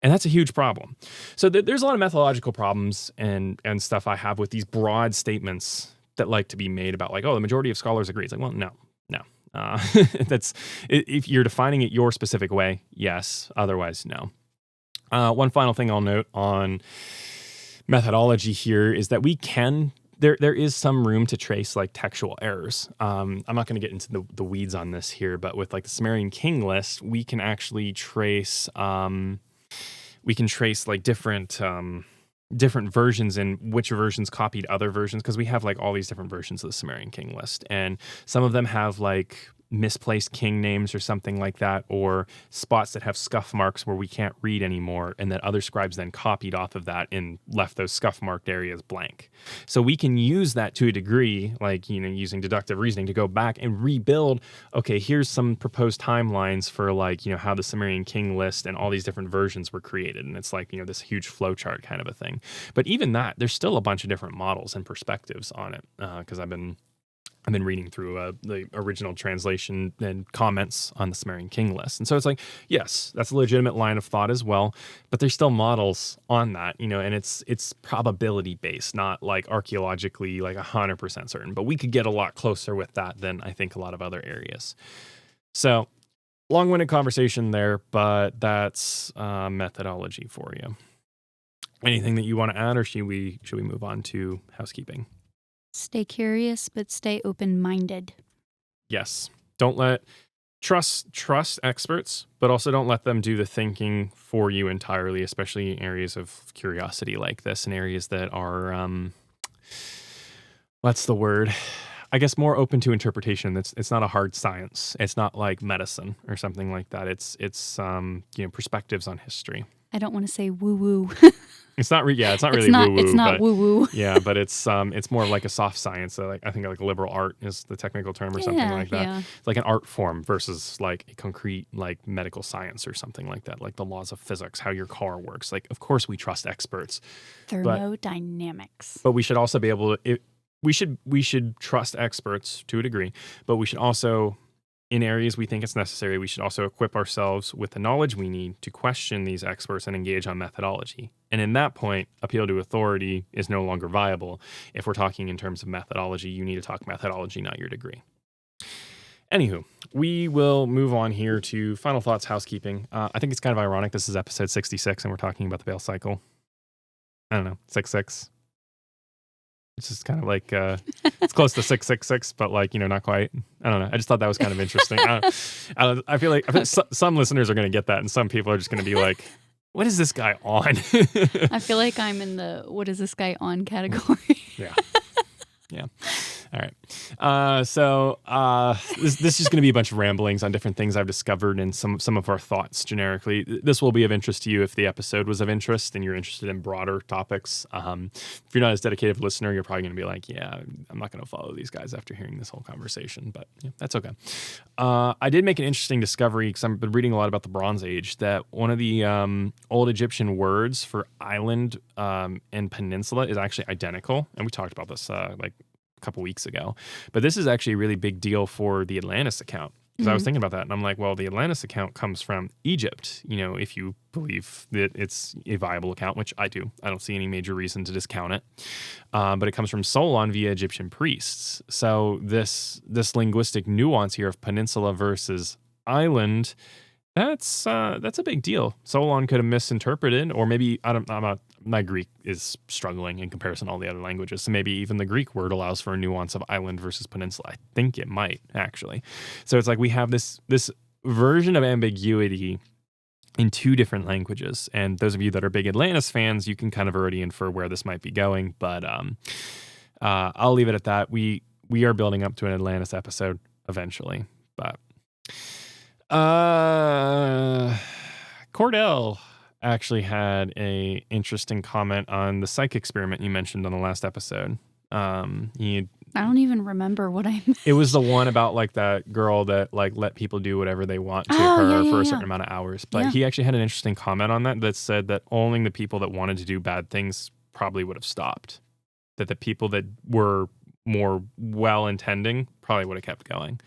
And that's a huge problem. So there's a lot of methodological problems and stuff I have with these broad statements that like to be made about like, oh, the majority of scholars agree. It's like, well, no. That's if you're defining it your specific way, yes. Otherwise, no. One final thing I'll note on methodology here is that we can there is some room to trace like textual errors. I'm not going to get into the weeds on this here, but with like the Sumerian king list, we can actually trace like different versions and which versions copied other versions, because we have like all these different versions of the Sumerian king list, and some of them have like misplaced king names or something like that, or spots that have scuff marks where we can't read anymore, and that other scribes then copied off of that and left those scuff marked areas blank. So we can use that to a degree, like, using deductive reasoning to go back and rebuild, okay, here's some proposed timelines for like, how the Sumerian king list and all these different versions were created. And it's like, this huge flowchart kind of a thing. But even that, there's still a bunch of different models and perspectives on it, because I've been reading through the original translation and comments on the Sumerian king list. And so it's like, yes, that's a legitimate line of thought as well, but there's still models on that, and it's probability based, not like archaeologically like 100% certain, but we could get a lot closer with that than I think a lot of other areas. So long-winded conversation there, but that's methodology for you. Anything that you want to add, or should we move on to housekeeping? Stay curious, but stay open-minded. Yes. Don't let trust experts, but also don't let them do the thinking for you entirely, especially in areas of curiosity like this, and areas that are what's the word? I guess more open to interpretation. It's not a hard science. It's not like medicine or something like that. It's perspectives on history. I don't want to say woo-woo. It's not really It's woo-woo. It's not woo-woo. Yeah, but it's more of like a soft science. So like I think like liberal art is the technical term or something like that. Yeah. It's like an art form versus like a concrete like medical science or something like that. Like the laws of physics, how your car works. Like of course we trust experts. Thermodynamics. But we should also be able to we should trust experts to a degree, but we should also, in areas we think it's necessary, we should also equip ourselves with the knowledge we need to question these experts and engage on methodology. And in that point, appeal to authority is no longer viable. If we're talking in terms of methodology, you need to talk methodology, not your degree. Anywho, we will move on here to final thoughts, housekeeping. I think it's kind of ironic. This is episode 66, and we're talking about the Baal Cycle. I don't know, 66. It's just kind of like, it's close to 666, but like, not quite. I don't know. I just thought that was kind of interesting. I feel like some listeners are going to get that, and some people are just going to be like, what is this guy on? I feel like I'm in the what is this guy on category. Yeah. All right. So this is just going to be a bunch of ramblings on different things I've discovered and some of our thoughts generically. This will be of interest to you if the episode was of interest and you're interested in broader topics. If you're not as dedicated a listener, you're probably going to be like, yeah, I'm not going to follow these guys after hearing this whole conversation, but yeah, that's okay. I did make an interesting discovery because I've been reading a lot about the Bronze Age, that one of the old Egyptian words for island and peninsula is actually identical. And we talked about this like a couple weeks ago, but this is actually a really big deal for the Atlantis account, because I was thinking about that and I'm like, well, the Atlantis account comes from Egypt, if you believe that it's a viable account, which I do. I don't see any major reason to discount it, but it comes from Solon via Egyptian priests. So this linguistic nuance here of peninsula versus island, that's a big deal. Solon could have misinterpreted, or maybe my Greek is struggling in comparison to all the other languages. So maybe even the Greek word allows for a nuance of island versus peninsula. I think it might actually. So it's like we have this version of ambiguity in two different languages. And those of you that are big Atlantis fans, you can kind of already infer where this might be going. But I'll leave it at that. We are building up to an Atlantis episode eventually, but. Cordell actually had a interesting comment on the psych experiment you mentioned on the last episode. I don't even remember what I It was the one about like that girl that like let people do whatever they want to Oh, her yeah, for yeah, a certain amount of hours. But Yeah. he actually had an interesting comment on that said that only the people that wanted to do bad things probably would have stopped. That the people that were more well-intending probably would have kept going.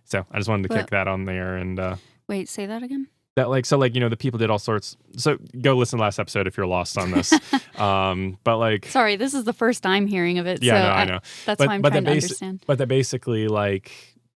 So I just wanted to kick that on there. And Wait, say that again? that the people did all sorts. So go listen to the last episode if you're lost on this. But like, Sorry, this is the first I'm hearing of it. yeah, so no, I know. That's why I'm trying to understand. But that basically like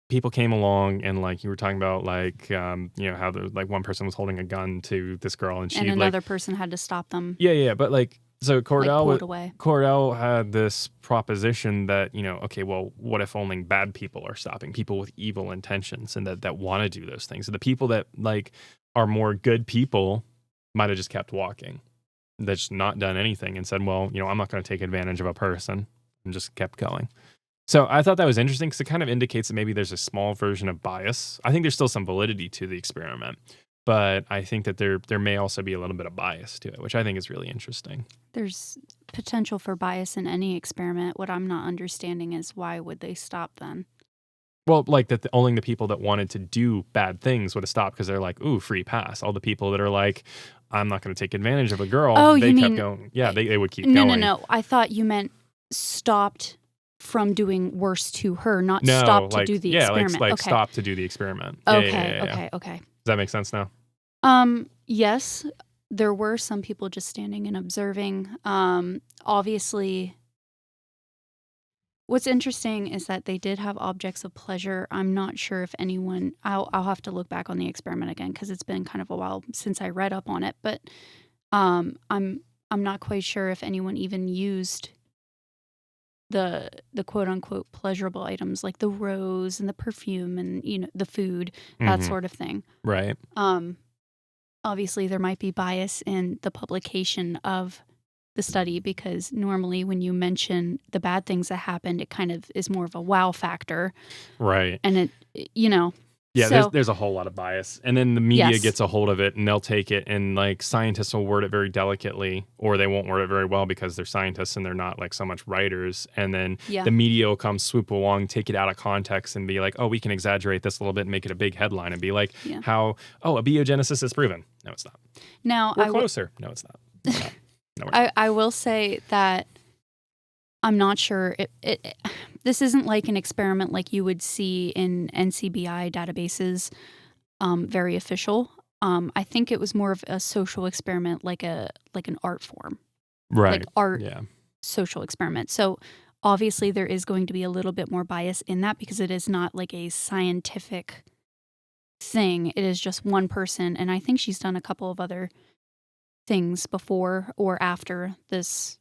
people came along and like you were talking about like how the like one person was holding a gun to this girl and another person had to stop them. Yeah, but like so Cordell Cordell had this proposition that, okay, well, what if only bad people are stopping, people with evil intentions and that want to do those things? So the people that like are more good people might have just kept walking. They've just not done anything and said, well, I'm not going to take advantage of a person, and just kept going. So I thought that was interesting because it kind of indicates that maybe there's a small version of bias. I think there's still some validity to the experiment, but I think that there may also be a little bit of bias to it, which I think is really interesting. There's potential for bias in any experiment. What I'm not understanding is why would they stop then? Well, like that only the people that wanted to do bad things would have stopped because they're like, ooh, free pass. All the people that are like, I'm not going to take advantage of a girl, they kept going. Yeah, they would keep going. No. I thought you meant stopped from doing worse to her, not stop to do the experiment. Like stop to do the experiment. Okay. Does that make sense now? Yes, there were some people just standing and observing. Obviously, what's interesting is that they did have objects of pleasure. I'm not sure if anyone. I'll have to look back on the experiment again because it's been kind of a while since I read up on it. But I'm not quite sure if anyone even used the quote unquote pleasurable items like the rose and the perfume and the food, that sort of thing. Right. Obviously there might be bias in the publication of the study because normally when you mention the bad things that happened, it kind of is more of a wow factor. Right. And Yeah, so, there's a whole lot of bias. And then the media gets a hold of it and they'll take it and like scientists will word it very delicately or they won't word it very well because they're scientists and they're not like so much writers. And then the media will come swoop along, take it out of context and be like, oh, we can exaggerate this a little bit and make it a big headline and be like, abiogenesis is proven. No, it's not. Now we're closer. No, it's not. No, we're not. I will say that I'm not sure this isn't like an experiment like you would see in NCBI databases, very official. I think it was more of a social experiment, like an art form, right? Like art, social experiment. So obviously there is going to be a little bit more bias in that because it is not like a scientific thing. It is just one person, and I think she's done a couple of other things before or after this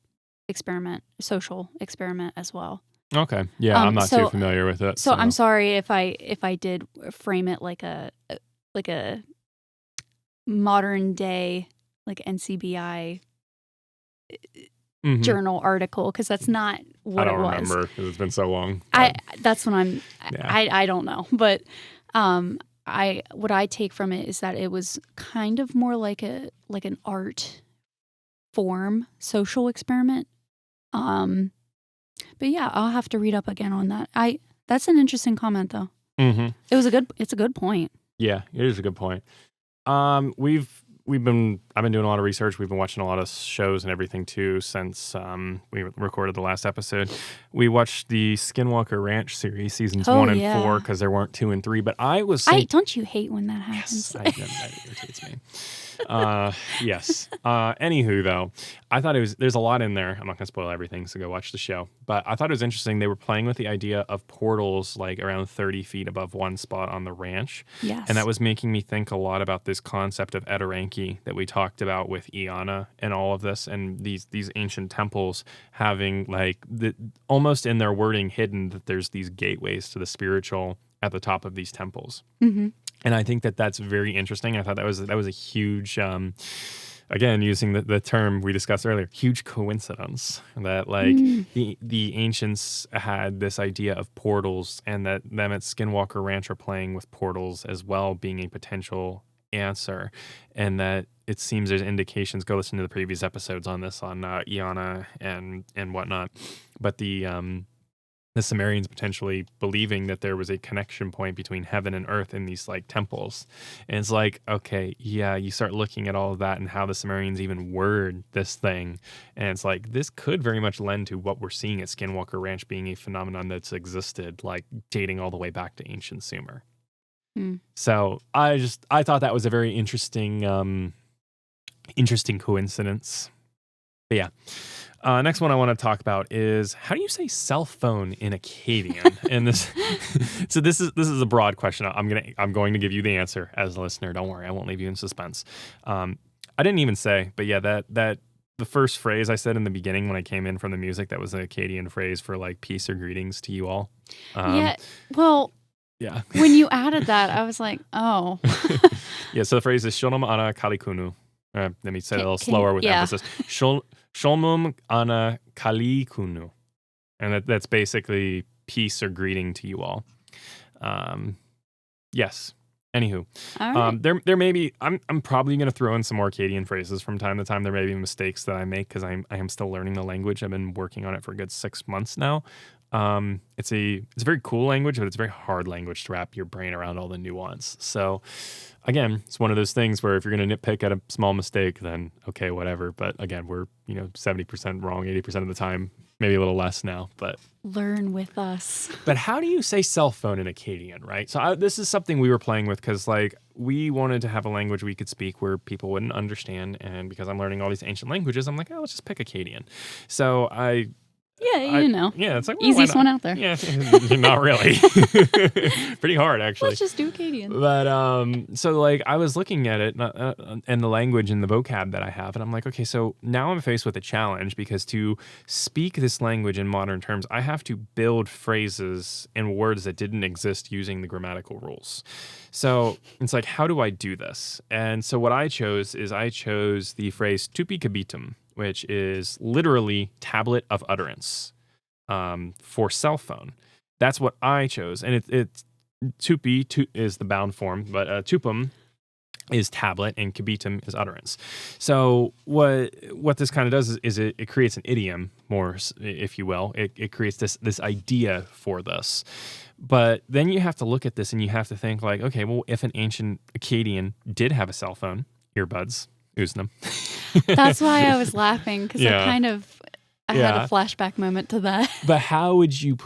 social experiment as well. Okay. Yeah, I'm not too familiar with it. So I'm sorry if I did frame it like a modern day like NCBI journal article because that's not what it was. I don't remember because it's been so long. That's when I don't know, but what I take from it is that it was kind of more like an art form social experiment. But yeah, I'll have to read up again on that. That's an interesting comment though. Mm-hmm. It's a good point. Yeah, it is a good point. I've been doing a lot of research. We've been watching a lot of shows and everything too since we recorded the last episode. We watched the Skinwalker Ranch series seasons 1 and 4 because there weren't 2 and 3. But I was don't you hate when that happens? Yes, that irritates me. Yes. Anywho, though, I thought there's a lot in there. I'm not gonna spoil everything, so go watch the show. But I thought it was interesting. They were playing with the idea of portals like around 30 feet above one spot on the ranch. Yes. And that was making me think a lot about this concept of Ederanki that we talked about with Iana and all of this, and these ancient temples having like almost in their wording hidden that there's these gateways to the spiritual at the top of these temples. Mm-hmm. And I think that that's very interesting. I thought that was a huge, again, using the term we discussed earlier, huge coincidence that like the ancients had this idea of portals and that them at Skinwalker Ranch are playing with portals as well being a potential answer. And that it seems there's indications. Go listen to the previous episodes on this, on Iana and whatnot. But the Sumerians potentially believing that there was a connection point between heaven and earth in these like temples. And it's like, okay, yeah, you start looking at all of that and how the Sumerians even word this thing. And it's like, this could very much lend to what we're seeing at Skinwalker Ranch being a phenomenon that's existed, like dating all the way back to ancient Sumer. So I thought that was a very interesting coincidence. But yeah. Next one I want to talk about is, how do you say cell phone in Akkadian? And so this is a broad question. I'm going to give you the answer as a listener. Don't worry, I won't leave you in suspense. I didn't even say, but yeah, that the first phrase I said in the beginning when I came in from the music, that was an Akkadian phrase for like peace or greetings to you all. Yeah. Well. Yeah. When you added that, I was like, oh. Yeah. So the phrase is Sholom Ana Kalikunu. Let me say it a little slower with emphasis. Sholmum Ana Kalikunu. And that's basically peace or greeting to you all. Yes. Anywho, All right. there may be. I'm probably going to throw in some more Akkadian phrases from time to time. There may be mistakes that I make because I am still learning the language. I've been working on it for a good 6 months now. It's a very cool language, but it's a very hard language to wrap your brain around all the nuance. So again, it's one of those things where if you're going to nitpick at a small mistake, then okay, whatever. But again, we're 70% wrong 80% of the time, maybe a little less now. But learn with us. But how do you say cell phone in Akkadian, right? So this is something we were playing with because like we wanted to have a language we could speak where people wouldn't understand, and because I'm learning all these ancient languages, I'm like, oh, let's just pick Akkadian. So Yeah, it's like, well, easiest one out there. Yeah, not really. Pretty hard, actually. Let's just do Akkadian. But so like I was looking at it and the language and the vocab that I have, and I'm like, okay, so now I'm faced with a challenge because to speak this language in modern terms, I have to build phrases and words that didn't exist using the grammatical rules. So it's like, how do I do this? And so what I chose the phrase tupi kabitum, which is literally tablet of utterance for cell phone. That's what I chose. And it's tupi is the bound form, but tupum is tablet and kabitum is utterance. So what this kind of does is it creates an idiom, more, if you will. It creates this idea for this. But then you have to look at this and you have to think like, okay, well, if an ancient Akkadian did have a cell phone, earbuds, Usnam. That's why I was laughing, because I had Yeah. a flashback moment to that. But how would you,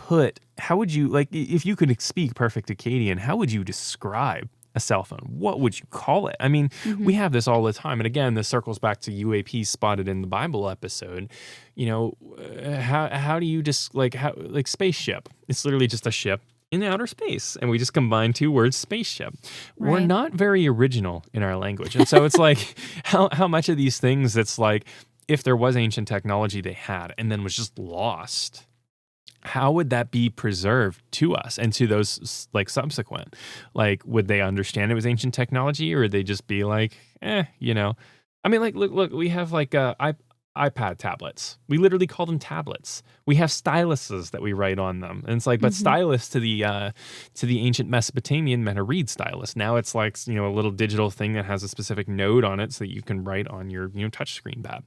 like, if you could speak perfect Akkadian, how would you describe a cell phone? What would you call it? I mean, we have this all the time. And again, this circles back to UAP spotted in the Bible episode. How do you just, like spaceship? It's literally just a ship in outer space, and we just combine two words, spaceship. Right. We're not very original in our language. And so it's like, how much of these things, it's like, if there was ancient technology they had and then was just lost, how would that be preserved to us and to those like subsequent? Like, would they understand it was ancient technology, or would they just be like, I mean, like, look, we have like iPad tablets. We literally call them tablets. We have styluses that we write on them. And it's like, but stylus to the ancient Mesopotamian meant a reed stylus. Now it's like, a little digital thing that has a specific node on it so that you can write on your, touchscreen pad.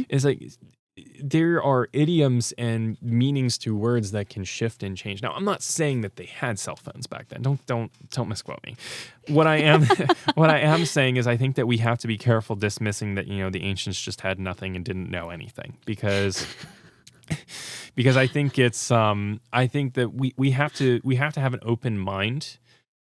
It's like, there are idioms and meanings to words that can shift and change. Now, I'm not saying that they had cell phones back then. Don't misquote me. What I am saying is I think that we have to be careful dismissing that, the ancients just had nothing and didn't know anything, because I think it's I think that we have to have an open mind.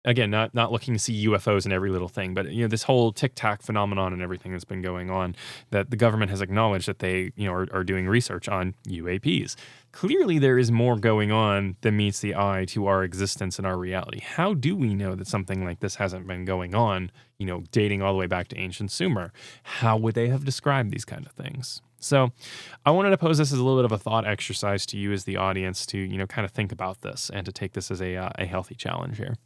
Again, not looking to see UFOs and every little thing, but this whole tic-tac phenomenon and everything that's been going on, that the government has acknowledged that they are doing research on UAPs. Clearly, there is more going on than meets the eye to our existence and our reality. How do we know that something like this hasn't been going on, dating all the way back to ancient Sumer? How would they have described these kind of things? So I wanted to pose this as a little bit of a thought exercise to you as the audience to, kind of think about this and to take this as a healthy challenge here.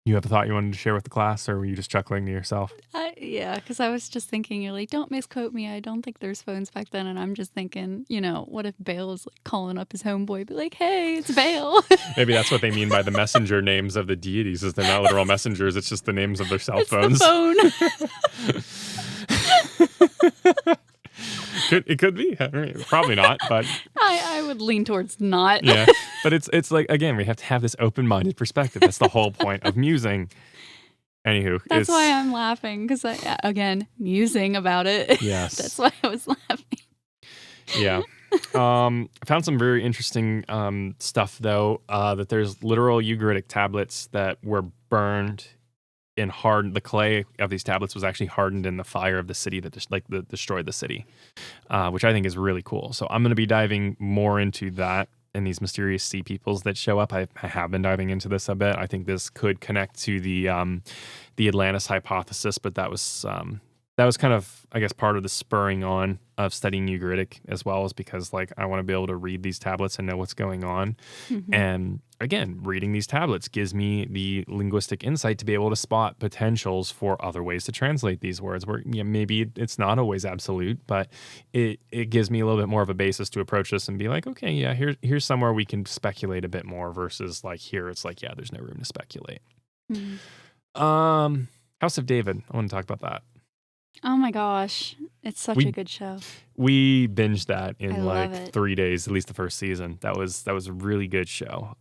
You have a thought you wanted to share with the class, or were you just chuckling to yourself? Yeah, because I was just thinking, you're like, don't misquote me. I don't think there's phones back then. And I'm just thinking, what if Baal is like calling up his homeboy, be like, hey, it's Baal. Maybe that's what they mean by the messenger names of the deities, is they're not literal messengers. It's just the names of their cell phones. The phone. It could be. I mean, probably not, but I would lean towards not. yeah. But it's like, again, we have to have this open-minded perspective. That's the whole point of musing. Anywho, That's why I'm laughing, because again, musing about it. Yes. That's why I was laughing. Yeah. I found some very interesting stuff, though, that there's literal Ugaritic tablets that were burned in the clay of these tablets was actually hardened in the fire of the city that destroyed the city, which I think is really cool. So I'm going to be diving more into that and these mysterious sea peoples that show up. I have been diving into this a bit. I think this could connect to the Atlantis hypothesis, but that was kind of, I guess, part of the spurring on of studying Ugaritic as well, is because like I want to be able to read these tablets and know what's going on. Mm-hmm. And again, reading these tablets gives me the linguistic insight to be able to spot potentials for other ways to translate these words where maybe it's not always absolute, but it gives me a little bit more of a basis to approach this and be like, okay, yeah, here's somewhere we can speculate a bit more versus like here it's like, yeah, there's no room to speculate. Mm-hmm. House of David. I want to talk about that. Oh my gosh, it's such a good show. We binged that in like 3 days, at least the first season. That was a really good show.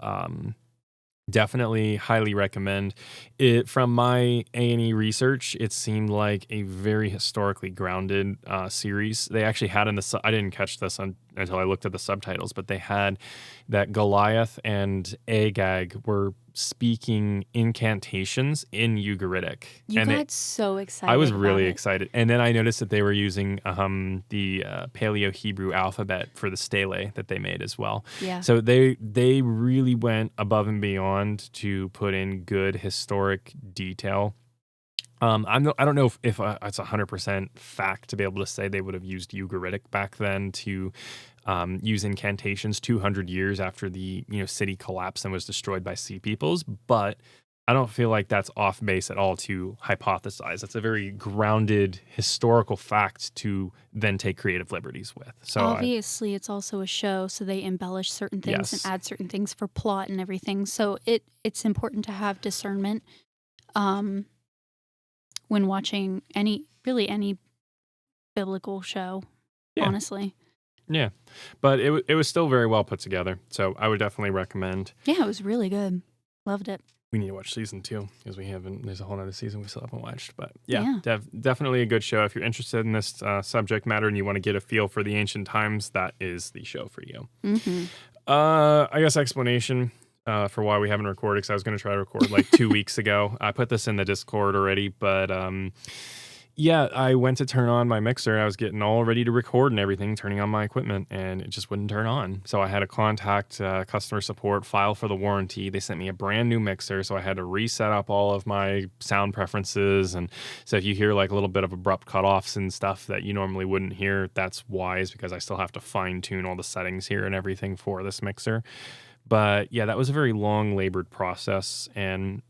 Definitely highly recommend it. From my A&E research, it seemed like a very historically grounded series. They actually had I didn't catch this until I looked at the subtitles, but they had that Goliath and Agag were speaking incantations in Ugaritic. You got so excited. I was really excited. And then I noticed that they were using the Paleo-Hebrew alphabet for the stele that they made as well. Yeah. So they really went above and beyond to put in good historic detail. I don't know if it's 100% fact to be able to say they would have used Ugaritic back then to use incantations 200 years after the city collapsed and was destroyed by sea peoples, but I don't feel like that's off base at all to hypothesize. That's a very grounded historical fact to then take creative liberties with. So obviously it's also a show, so they embellish certain things and add certain things for plot and everything. So it's important to have discernment when watching any biblical show, honestly. Yeah, but it was still very well put together, so I would definitely recommend. Yeah, it was really good. Loved it. We need to watch season 2 because there's a whole other season we still haven't watched. But yeah. Definitely a good show. If you're interested in this subject matter and you want to get a feel for the ancient times, that is the show for you. Mm-hmm. I guess explanation for why we haven't recorded, because I was going to try to record like 2 weeks ago. I put this in the Discord already, but I went to turn on my mixer. I was getting all ready to record and everything, turning on my equipment, and it just wouldn't turn on. So I had to contact customer support, file for the warranty. They sent me a brand new mixer, so I had to reset up all of my sound preferences. And so if you hear like a little bit of abrupt cutoffs and stuff that you normally wouldn't hear, that's why, is because I still have to fine tune all the settings here and everything for this mixer. But yeah, that was a very long, labored process, and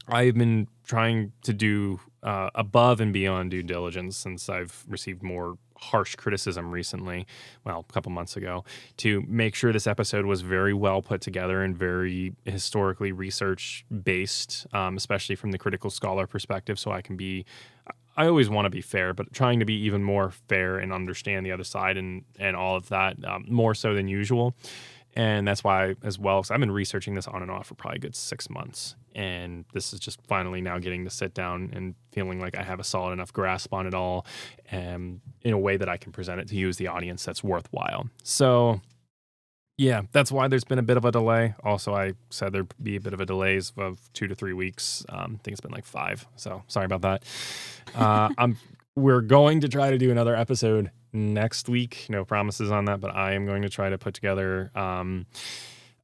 I've been trying to do above and beyond due diligence since I've received more harsh criticism recently, a couple months ago, to make sure this episode was very well put together and very historically research-based, especially from the critical scholar perspective, so I always want to be fair, but trying to be even more fair and understand the other side and all of that, more so than usual. And that's why, as well, because I've been researching this on and off for probably a good 6 months. And this is just finally now getting to sit down and feeling like I have a solid enough grasp on it all, in a way that I can present it to you as the audience that's worthwhile. So, yeah, that's why there's been a bit of a delay. Also, I said there'd be a bit of a delay of 2 to 3 weeks. I think it's been like 5. So sorry about that. We're going to try to do another episode next week. No promises on that, but I am going to try to put together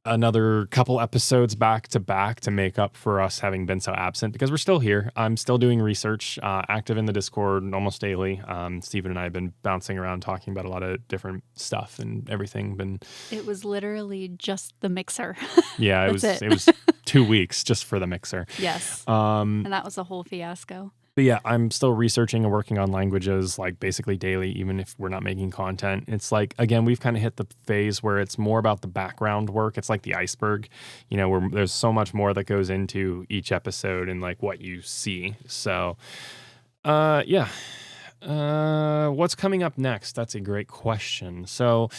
another couple episodes back to back to make up for us having been so absent, because we're still here. I'm still doing research, active in the Discord almost daily. Stephen and I have been bouncing around talking about a lot of different stuff and everything. It was literally just the mixer. Yeah, it was 2 weeks just for the mixer. Yes. And that was a whole fiasco. But yeah, I'm still researching and working on languages like basically daily, even if we're not making content. It's like, again, we've kind of hit the phase where it's more about the background work. It's like the iceberg, where there's so much more that goes into each episode and like what you see. So, yeah. What's coming up next? That's a great question. So,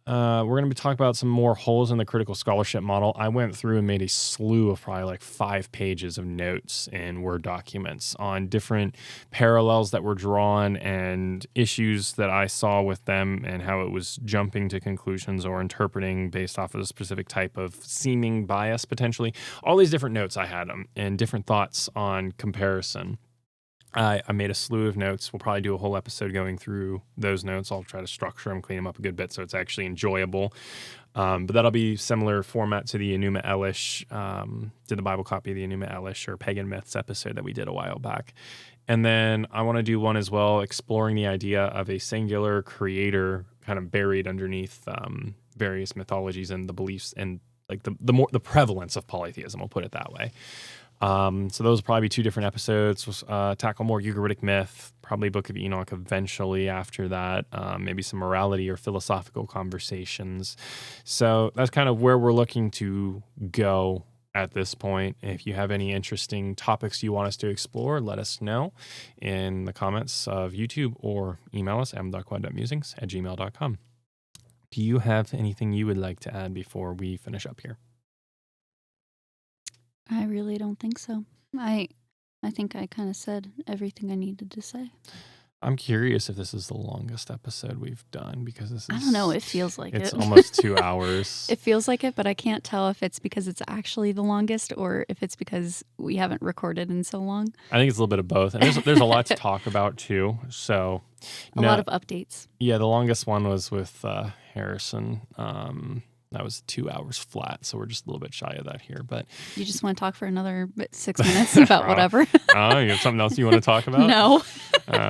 we're going to be talking about some more holes in the critical scholarship model. I went through and made a slew of probably like 5 pages of notes in Word documents on different parallels that were drawn and issues that I saw with them and how it was jumping to conclusions or interpreting based off of a specific type of seeming bias potentially. All these different notes I had and different thoughts on comparison. I made a slew of notes. We'll probably do a whole episode going through those notes. I'll try to structure them, clean them up a good bit so it's actually enjoyable. But that'll be similar format to the Enuma Elish, did the Bible copy of the Enuma Elish or Pagan Myths episode that we did a while back. And then I want to do one as well, exploring the idea of a singular creator kind of buried underneath various mythologies and the beliefs and like the prevalence of polytheism, I'll put it that way. So those will probably be 2 different episodes. Tackle more Ugaritic myth, probably Book of Enoch eventually after that, maybe some morality or philosophical conversations. So that's kind of where we're looking to go at this point. If you have any interesting topics you want us to explore, let us know in the comments of YouTube or email us m.quad.musings@gmail.com. Do you have anything you would like to add before we finish up here? I really don't think so. I think I kind of said everything I needed to say. I'm curious if this is the longest episode we've done because this is... I don't know. It feels like it's it. almost 2 hours. It feels like it, but I can't tell if it's because it's actually the longest or if it's because we haven't recorded in so long. I think it's a little bit of both. And there's a lot to talk about too. So a lot of updates. Yeah, the longest one was with Harrison. That was 2 hours flat, so we're just a little bit shy of that here. But you just want to talk for another 6 minutes about whatever. You have something else you want to talk about? No.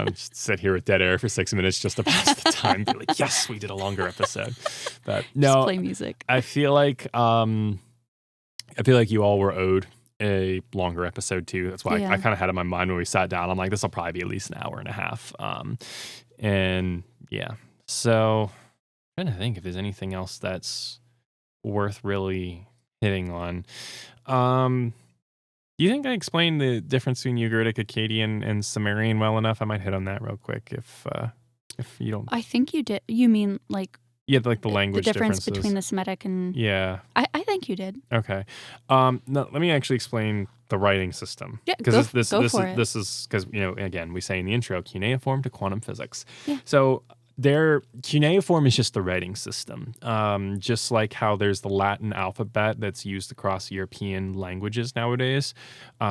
Just sit here with dead air for 6 minutes just to pass the time. Be like, yes, we did a longer episode. But no, just play music. I feel like you all were owed a longer episode too. That's why I kind of had in my mind when we sat down. I'm like, this will probably be at least an hour and a half. And yeah, so I'm trying to think if there's anything else that's worth really hitting on. Do you think I explained the difference between Ugaritic, Akkadian, and Sumerian well enough? I might hit on that real quick if you don't. I think you did. You mean like like the language difference differences between the Semitic and I think you did. Okay. No, let me actually explain the writing system. Yeah, because this is because again we say in the intro cuneiform to quantum physics. Yeah. So cuneiform is just the writing system, just like how there's the Latin alphabet that's used across European languages nowadays.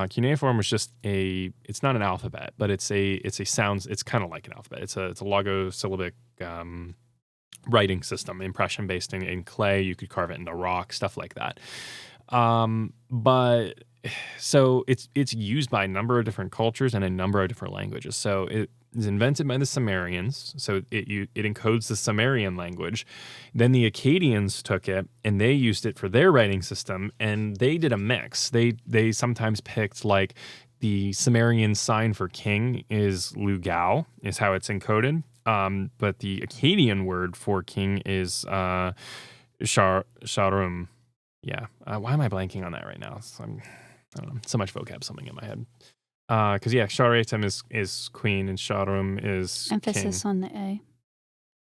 Cuneiform is just it's not an alphabet, but it's a sounds. It's kind of like an alphabet. It's a logosyllabic writing system, impression based in clay. You could carve it into rock, stuff like that. But so it's used by a number of different cultures and a number of different languages. So it is invented by the Sumerians. So it encodes the Sumerian language. Then the Akkadians took it and they used it for their writing system, and they did a mix. They sometimes picked like the Sumerian sign for king is Lugau, is how it's encoded. But the Akkadian word for king is Sharum. Yeah. Why am I blanking on that right now? I don't know. So much vocab, something in my head. Because Sharetem is queen and Sharum is emphasis king. on the A.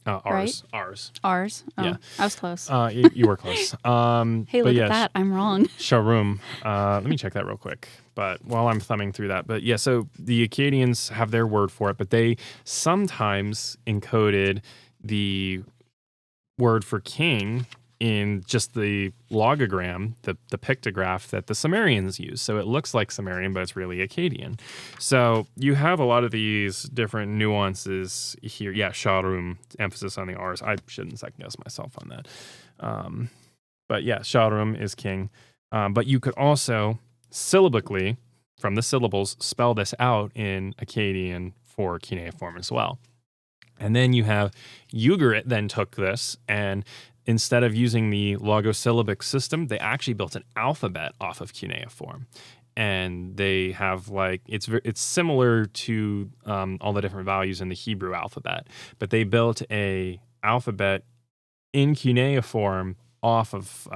Ours. Ours. Oh, yeah, I was close. You were close. Hey, look at that! I'm wrong. Sharum. Let me check that real quick. But while I'm thumbing through that, so the Akkadians have their word for it, but they sometimes encoded the word for king in just the logogram, the pictograph that the Sumerians use. So it looks like Sumerian, but it's really Akkadian. So you have a lot of these different nuances here. Yeah, Sharum, emphasis on the R's. I shouldn't second guess myself on that. But yeah, Sharum is king. But you could also syllabically, from the syllables, spell this out in Akkadian for cuneiform as well. And then you have Ugarit then took this, and instead of using the logosyllabic system, they actually built an alphabet off of cuneiform. And they have it's similar to all the different values in the Hebrew alphabet, but they built a alphabet in cuneiform off of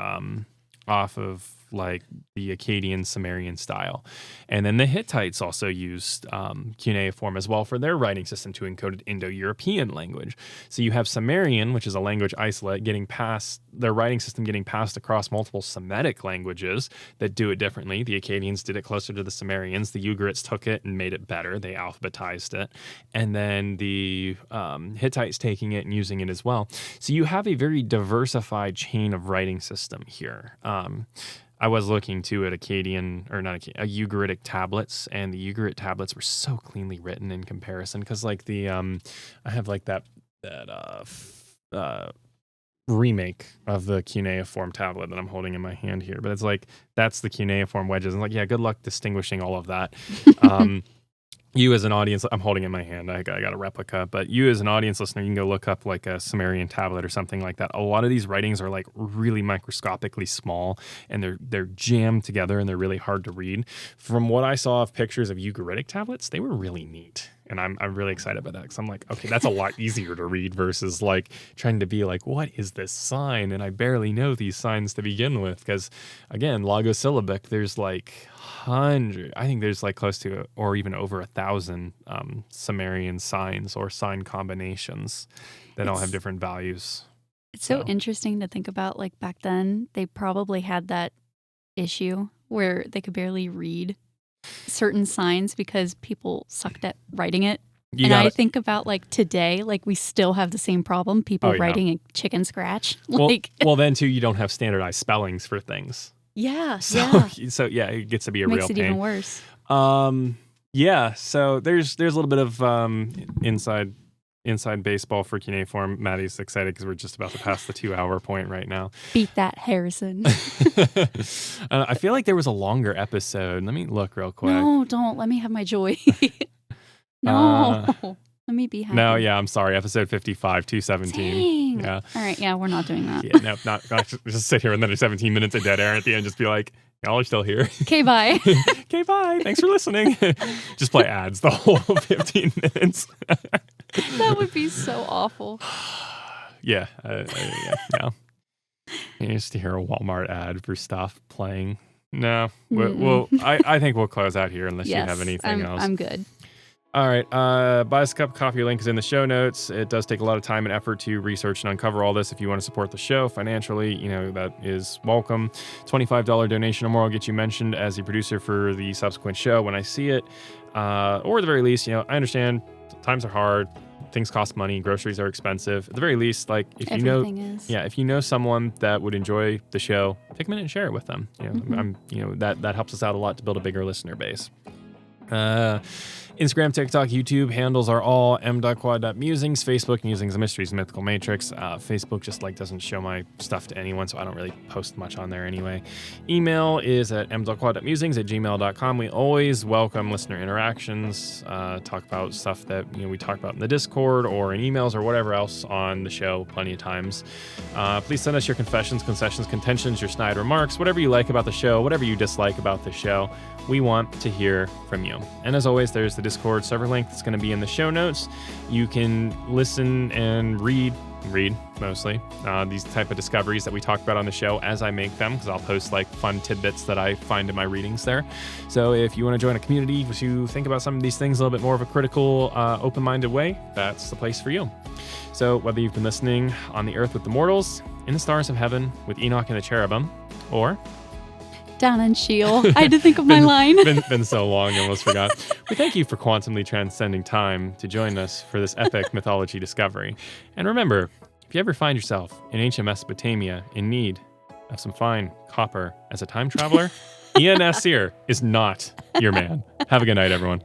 like the Akkadian Sumerian style. And then the Hittites also used cuneiform as well for their writing system to encode Indo-European language. So you have Sumerian, which is a language isolate, getting passed, their writing system getting passed across multiple Semitic languages that do it differently. The Akkadians did it closer to the Sumerians. The Ugarites took it and made it better. They alphabetized it. And then the Hittites taking it and using it as well. So you have a very diversified chain of writing system here. I was looking too at Ugaritic tablets, and the Ugarit tablets were so cleanly written in comparison. Because like the I have like that remake of the cuneiform tablet that I'm holding in my hand here, but it's like that's the cuneiform wedges. And like, yeah, good luck distinguishing all of that. You as an audience, I'm holding it in my hand. I got a replica, but you as an audience listener, you can go look up like a Sumerian tablet or something like that. A lot of these writings are like really microscopically small, and they're jammed together, and they're really hard to read. From what I saw of pictures of Ugaritic tablets, they were really neat. And I'm really excited about that because I'm like, okay, that's a lot easier to read versus like trying to be like, what is this sign? And I barely know these signs to begin with because, again, logosyllabic, there's like hundred. I think there's like close to or even over 1,000 Sumerian signs or sign combinations that all have different values. It's so interesting to think about. Like back then, they probably had that issue where they could barely read certain signs because people sucked at writing it. I think about like today, like we still have the same problem. People writing a chicken scratch. Well, then too, you don't have standardized spellings for things. Yeah. So yeah, it gets to be a real pain. Makes it even worse. Yeah. So there's a little bit of inside baseball for cuneiform. Maddie's excited because we're just about to pass the 2-hour point right now. Beat that, Harrison. I feel like there was a longer episode. Let me look real quick. No, don't. Let me have my joy. No. Let me be happy. No, yeah, I'm sorry. Episode 55, 217. Dang. Yeah. All right, yeah, we're not doing that. Yeah, no, not just sit here and then 17 minutes of dead air at the end. Just be like, y'all are still here. Okay, bye. Okay, bye. Thanks for listening. Just play ads the whole 15 minutes. That would be so awful. Yeah. No. You just to hear a Walmart ad for stuff playing. No. I think we'll close out here unless you have anything else. I'm good. All right. Buy us a cup of coffee. Link is in the show notes. It does take a lot of time and effort to research and uncover all this. If you want to support the show financially, that is welcome. $25 donation or more will get you mentioned as a producer for the subsequent show when I see it. Or at the very least, I understand times are hard. Things cost money. Groceries are expensive. At the very least, like if you know someone that would enjoy the show, take a minute and share it with them. That helps us out a lot to build a bigger listener base. Instagram, TikTok, YouTube handles are all m.quad.musings. Facebook, Musings and Mysteries, Mythical Matrix. Facebook just doesn't show my stuff to anyone, so I don't really post much on there anyway. Email is at m.quad.musings@gmail.com. We always welcome listener interactions, talk about stuff that we talk about in the Discord or in emails or whatever else on the show plenty of times. Please send us your confessions, concessions, contentions, your snide remarks, whatever you like about the show, whatever you dislike about the show. We want to hear from you. And as always, there's the Discord server link that's going to be in the show notes. You can listen and read mostly these type of discoveries that we talk about on the show as I make them, because I'll post fun tidbits that I find in my readings there. So if you want to join a community to think about some of these things a little bit more of a critical, open-minded way, that's the place for you. So whether you've been listening on the earth with the mortals, in the stars of heaven with Enoch and the cherubim, or down in Sheol. I had to think of my line. Been so long, I almost forgot. We thank you for quantumly transcending time to join us for this epic mythology discovery. And remember, if you ever find yourself in ancient Mesopotamia in need of some fine copper as a time traveler, Ian Nasir is not your man. Have a good night, everyone.